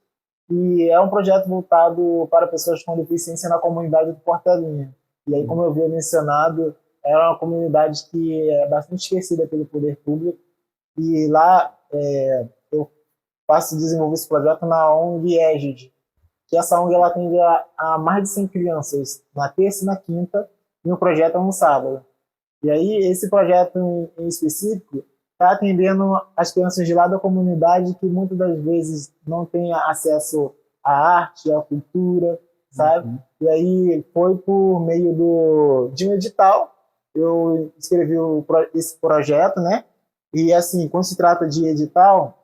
e é um projeto voltado para pessoas com deficiência na comunidade do Portelinha. E aí, como eu havia mencionado, é uma comunidade que é bastante esquecida pelo poder público, e lá eu faço desenvolver esse projeto na ONG Égide, que essa ONG ela atende a mais de 100 crianças na terça e na quinta, e o projeto é no sábado. E aí, esse projeto em específico está atendendo as crianças de lá da comunidade que muitas das vezes não têm acesso à arte, à cultura, sabe? Uhum. E aí, foi por meio de um edital, eu escrevi esse projeto, né? E assim, quando se trata de edital,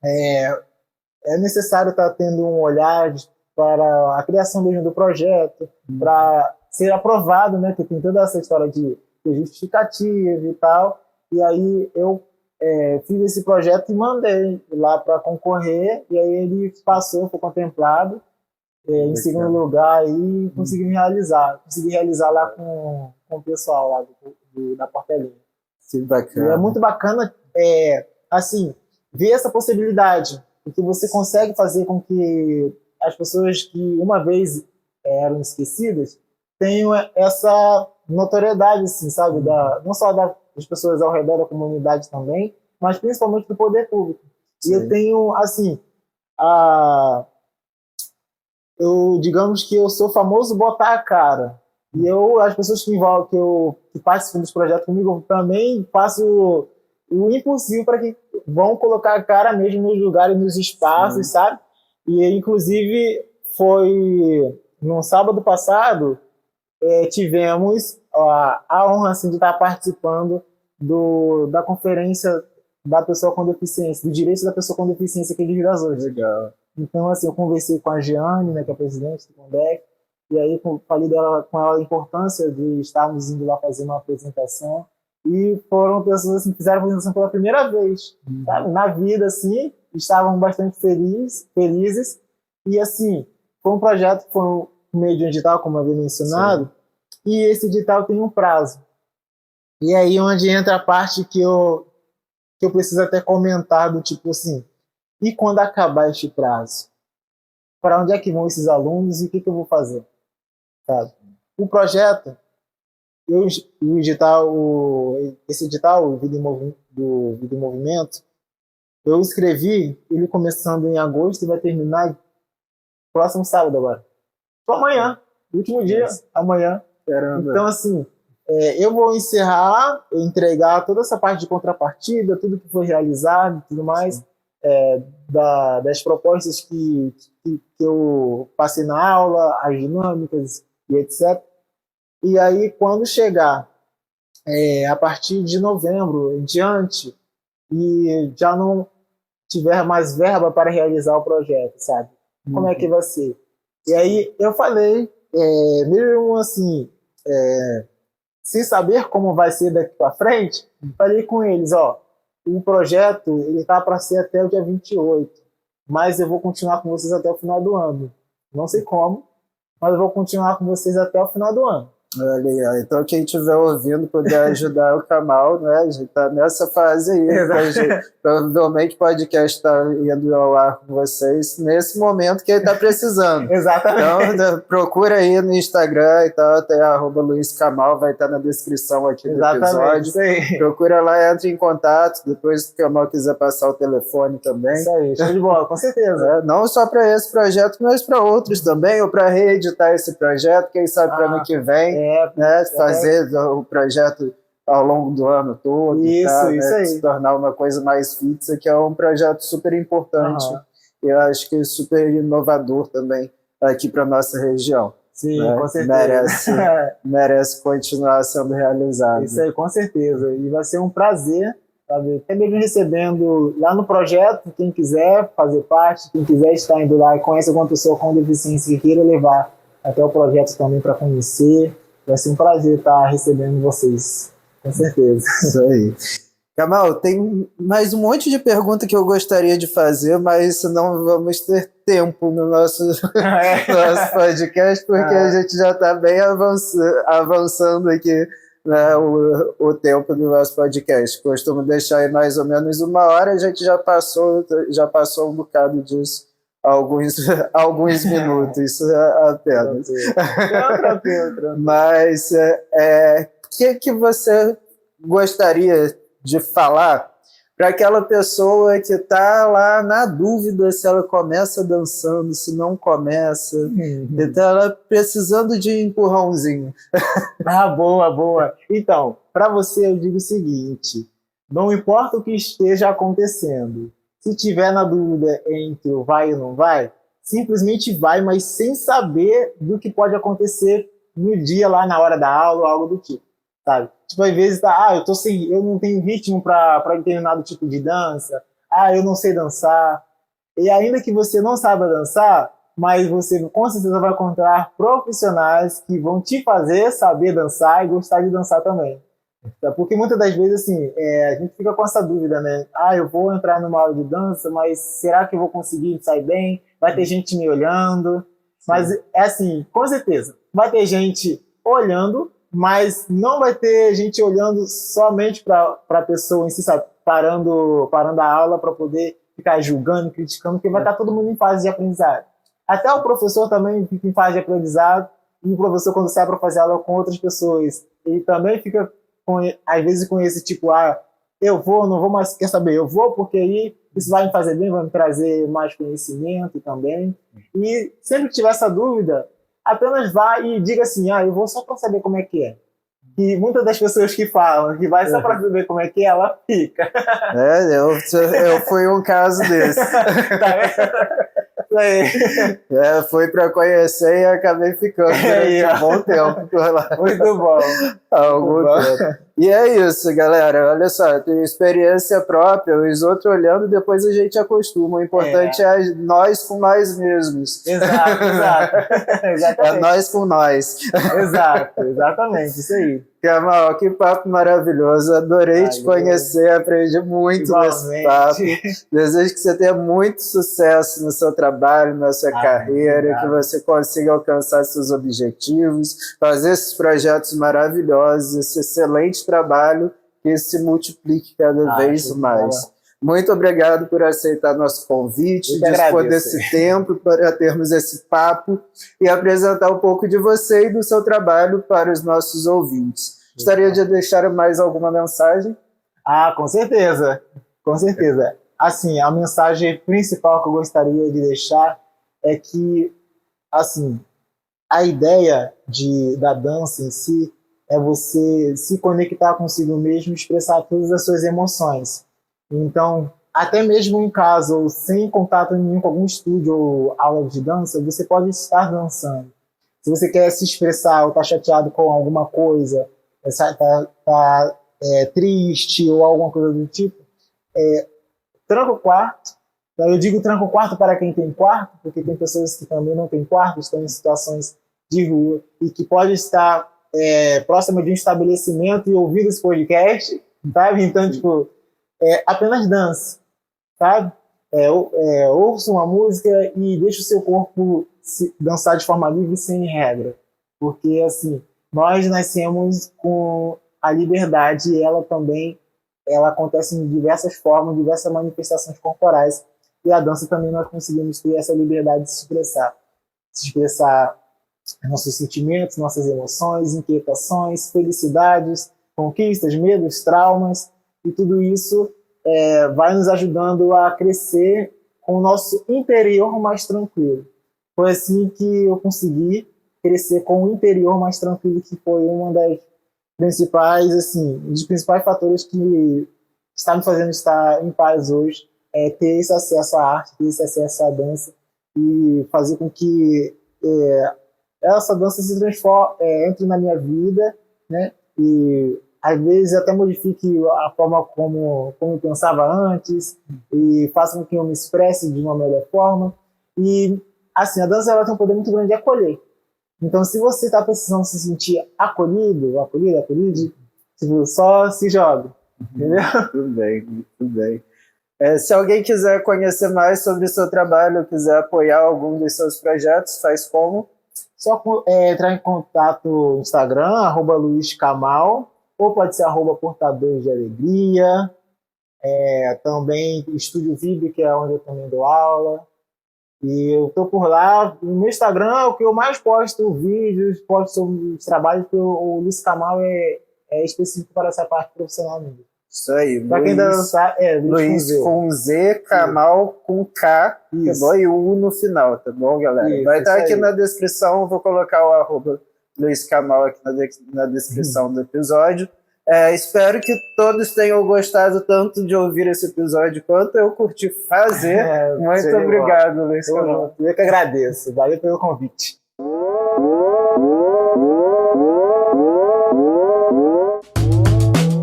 é necessário estar tendo um olhar para a criação mesmo do projeto, para ser aprovado, né? Que tem toda essa história de justificativa e tal. E aí eu fiz esse projeto e mandei lá para concorrer, e aí ele passou, foi contemplado em segundo lugar e consegui realizar. Consegui realizar lá com o pessoal lá da Portelinha. Que bacana. E é muito bacana, assim, ver essa possibilidade, porque você consegue fazer com que as pessoas que uma vez eram esquecidas tenham essa notoriedade, assim, sabe? Não só das pessoas ao redor da comunidade também, mas principalmente do poder público. Sim. E eu tenho, assim, digamos que eu sou famoso botar a cara. E as pessoas que participam dos projetos comigo, eu também faço o impossível para que vão colocar a cara mesmo nos lugares, nos espaços, sabe? E, inclusive, foi no sábado passado, tivemos a honra assim, de estar participando da conferência da pessoa com deficiência, do direito da pessoa com deficiência aqui de Rio das Ostras. Legal. Então, assim, eu conversei com a Jeane, né, que é a presidente do CONDEC, e aí falei com ela a importância de estarmos indo lá fazer uma apresentação, e foram pessoas assim, que fizeram a apresentação pela primeira vez, sabe? Na vida, assim, estavam bastante felizes, e assim, foi um projeto que foi no meio de um edital, como eu havia mencionado, e esse edital tem um prazo. E aí onde entra a parte que eu preciso até comentar, do tipo assim, e quando acabar este prazo? Para onde é que vão esses alunos e o que eu vou fazer? Sabe? O projeto, esse edital, o do Vida em Movimento, eu escrevi ele começando em agosto e vai terminar próximo sábado agora. Então, amanhã, último dia, amanhã. Caramba. Então, assim, eu vou entregar toda essa parte de contrapartida, tudo que foi realizado e tudo mais, das propostas que eu passei na aula, as dinâmicas e etc. E aí, quando chegar a partir de novembro em diante, e já não tiver mais verba para realizar o projeto, sabe? Como é que vai ser? E aí eu falei, mesmo assim, sem saber como vai ser daqui para frente, falei com eles, o projeto ele tá para ser até o dia 28, mas eu vou continuar com vocês até o final do ano. Não sei como, mas eu vou continuar com vocês até o final do ano. Olha, então quem estiver ouvindo puder ajudar o Kamal, né? A gente está nessa fase aí. Provavelmente o podcast está indo ao ar com vocês nesse momento que ele está precisando. Exatamente. Então procura aí no Instagram e tal, até @LuizKamal, vai estar na descrição aqui do episódio. Isso aí. Procura lá, entre em contato, depois se o Kamal quiser passar o telefone também. Isso aí, show de bola, com certeza. Não só para esse projeto, mas para outros também, ou para reeditar esse projeto, quem sabe para ano que vem. Fazer o projeto ao longo do ano todo, isso aí. Se tornar uma coisa mais fixa, que é um projeto super importante. Eu acho que é super inovador também aqui para nossa região. Sim, com certeza. Merece continuar sendo realizado. Isso aí, com certeza. E vai ser um prazer, sabe? Até mesmo recebendo lá no projeto, quem quiser fazer parte, quem quiser estar indo lá e conhece alguma pessoa com deficiência que queira levar até o projeto também para conhecer. Vai ser um prazer estar recebendo vocês, com certeza. Isso aí. Kamal, tem mais um monte de perguntas que eu gostaria de fazer, mas não vamos ter tempo no nosso podcast, porque a gente já está bem avançando aqui, né, o tempo do nosso podcast. Costumo deixar aí mais ou menos 1 hora, a gente já passou um bocado disso. Alguns minutos, isso é apenas. Tranquilo. Mas o que você gostaria de falar para aquela pessoa que está lá na dúvida se ela começa dançando, se não começa, então ela precisando de empurrãozinho. Ah, boa, boa. Então, para você eu digo o seguinte, não importa o que esteja acontecendo, se tiver na dúvida entre o vai e não vai, simplesmente vai, mas sem saber do que pode acontecer no dia lá na hora da aula ou algo do tipo, sabe? Tipo, às vezes eu não tenho ritmo para determinado tipo de dança, eu não sei dançar. E ainda que você não saiba dançar, mas você com certeza vai encontrar profissionais que vão te fazer saber dançar e gostar de dançar também. Porque muitas das vezes, assim, a gente fica com essa dúvida, né? Eu vou entrar numa aula de dança, mas será que eu vou conseguir sair bem? Vai ter gente me olhando. Mas, assim, com certeza, vai ter gente olhando, mas não vai ter gente olhando somente para a pessoa em si, sabe? Parando a aula para poder ficar julgando, criticando, porque vai estar todo mundo em fase de aprendizado. Até o professor também fica em fase de aprendizado, e o professor, quando sai para fazer aula com outras pessoas, ele também fica às vezes com esse tipo, eu vou, não vou, mas quer saber, eu vou porque aí isso vai me fazer bem, vai me trazer mais conhecimento também. E sempre que tiver essa dúvida, apenas vá e diga assim, eu vou só para saber como é que é. E muitas das pessoas que falam que vai só para saber como é que é, ela fica. Eu fui um caso desse. Tá vendo? Fui para conhecer e acabei ficando durante um bom tempo por lá. Muito bom. Algum tempo. E é isso, galera. Olha só, tem experiência própria, os outros olhando, depois a gente acostuma. O importante é nós com nós mesmos. Exato. É nós com nós. Exato, exatamente, isso aí. Kamal, que papo maravilhoso. Adorei te conhecer, aprendi muito nesse papo. Desejo que você tenha muito sucesso no seu trabalho, na sua carreira, que você consiga alcançar seus objetivos, fazer esses projetos maravilhosos, esse excelente trabalho, que se multiplique cada vez mais. Muito obrigado por aceitar nosso convite, dispor desse tempo para termos esse papo e apresentar um pouco de você e do seu trabalho para os nossos ouvintes. Gostaria de deixar mais alguma mensagem? Com certeza, com certeza. Assim, a mensagem principal que eu gostaria de deixar é que, assim, a ideia da dança em si é você se conectar consigo mesmo e expressar todas as suas emoções. Então, até mesmo em casa, ou sem contato nenhum com algum estúdio ou aula de dança, você pode estar dançando. Se você quer se expressar ou está chateado com alguma coisa, está triste ou alguma coisa do tipo, tranca o quarto. Eu digo tranca o quarto para quem tem quarto, porque tem pessoas que também não têm quarto, estão em situações de rua e que pode estar próximo de um estabelecimento e ouvir esse podcast, sabe? Então, tipo, apenas dance, sabe? Ouça uma música e deixe o seu corpo dançar de forma livre, sem regra. Porque, assim, nós nascemos com a liberdade e ela também acontece em diversas formas, diversas manifestações corporais. E a dança também nós conseguimos ter essa liberdade de se expressar nossos sentimentos, nossas emoções, inquietações, felicidades, conquistas, medos, traumas. E tudo isso vai nos ajudando a crescer com o nosso interior mais tranquilo. Foi assim que eu consegui crescer com o interior mais tranquilo, que foi uma das principais, assim, um dos principais fatores que está me fazendo estar em paz hoje, ter esse acesso à arte, ter esse acesso à dança e fazer com que essa dança se transforme, entre na minha vida, né? E às vezes até modifique a forma como eu pensava antes e faça com que eu me expresse de uma melhor forma. E, assim, a dança ela tem um poder muito grande de acolher. Então, se você está precisando se sentir acolhido, tipo, só se joga, entendeu? Muito bem. Se alguém quiser conhecer mais sobre o seu trabalho, quiser apoiar algum dos seus projetos, faz como? Só entrar em contato no Instagram, @luizcamal, ou pode ser @portadores de alegria, também Estúdio Vib, que é onde eu também dou aula. E eu tô por lá. No meu Instagram é o que eu mais posto vídeos, posto sobre os trabalhos, porque o Luiz Camal é específico para essa parte profissional mesmo. Isso aí, Pra quem ainda não sabe, Luiz com Z, Kamal com K, tá bom? E o U no final, tá bom, galera? Isso, vai estar aqui aí. na descrição, vou colocar o arroba Luiz Kamal aqui na descrição do episódio. Espero que todos tenham gostado tanto de ouvir esse episódio quanto eu curti fazer. Muito obrigado, Luiz Kamal. Eu que agradeço, valeu pelo convite.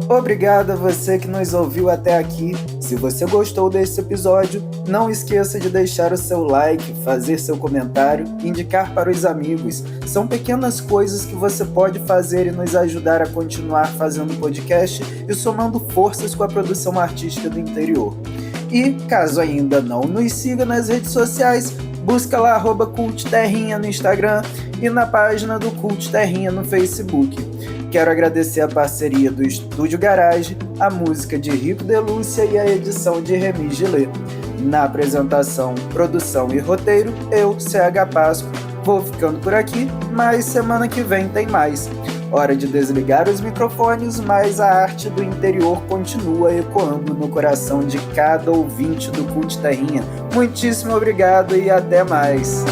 Obrigado a você que nos ouviu até aqui. Se você gostou desse episódio, não esqueça de deixar o seu like, fazer seu comentário, indicar para os amigos. São pequenas coisas que você pode fazer e nos ajudar a continuar fazendo podcast e somando forças com a produção artística do interior. E, caso ainda não nos siga nas redes sociais, busca lá @cultterrinha no Instagram e na página do Cult Terrinha no Facebook. Quero agradecer a parceria do Estúdio Garage, a música de Rico de Lúcia e a edição de Remy Gillet. Na apresentação, produção e roteiro, eu, CH Pasco, vou ficando por aqui, mas semana que vem tem mais. Hora de desligar os microfones, mas a arte do interior continua ecoando no coração de cada ouvinte do Cult Terrinha. Muitíssimo obrigado e até mais!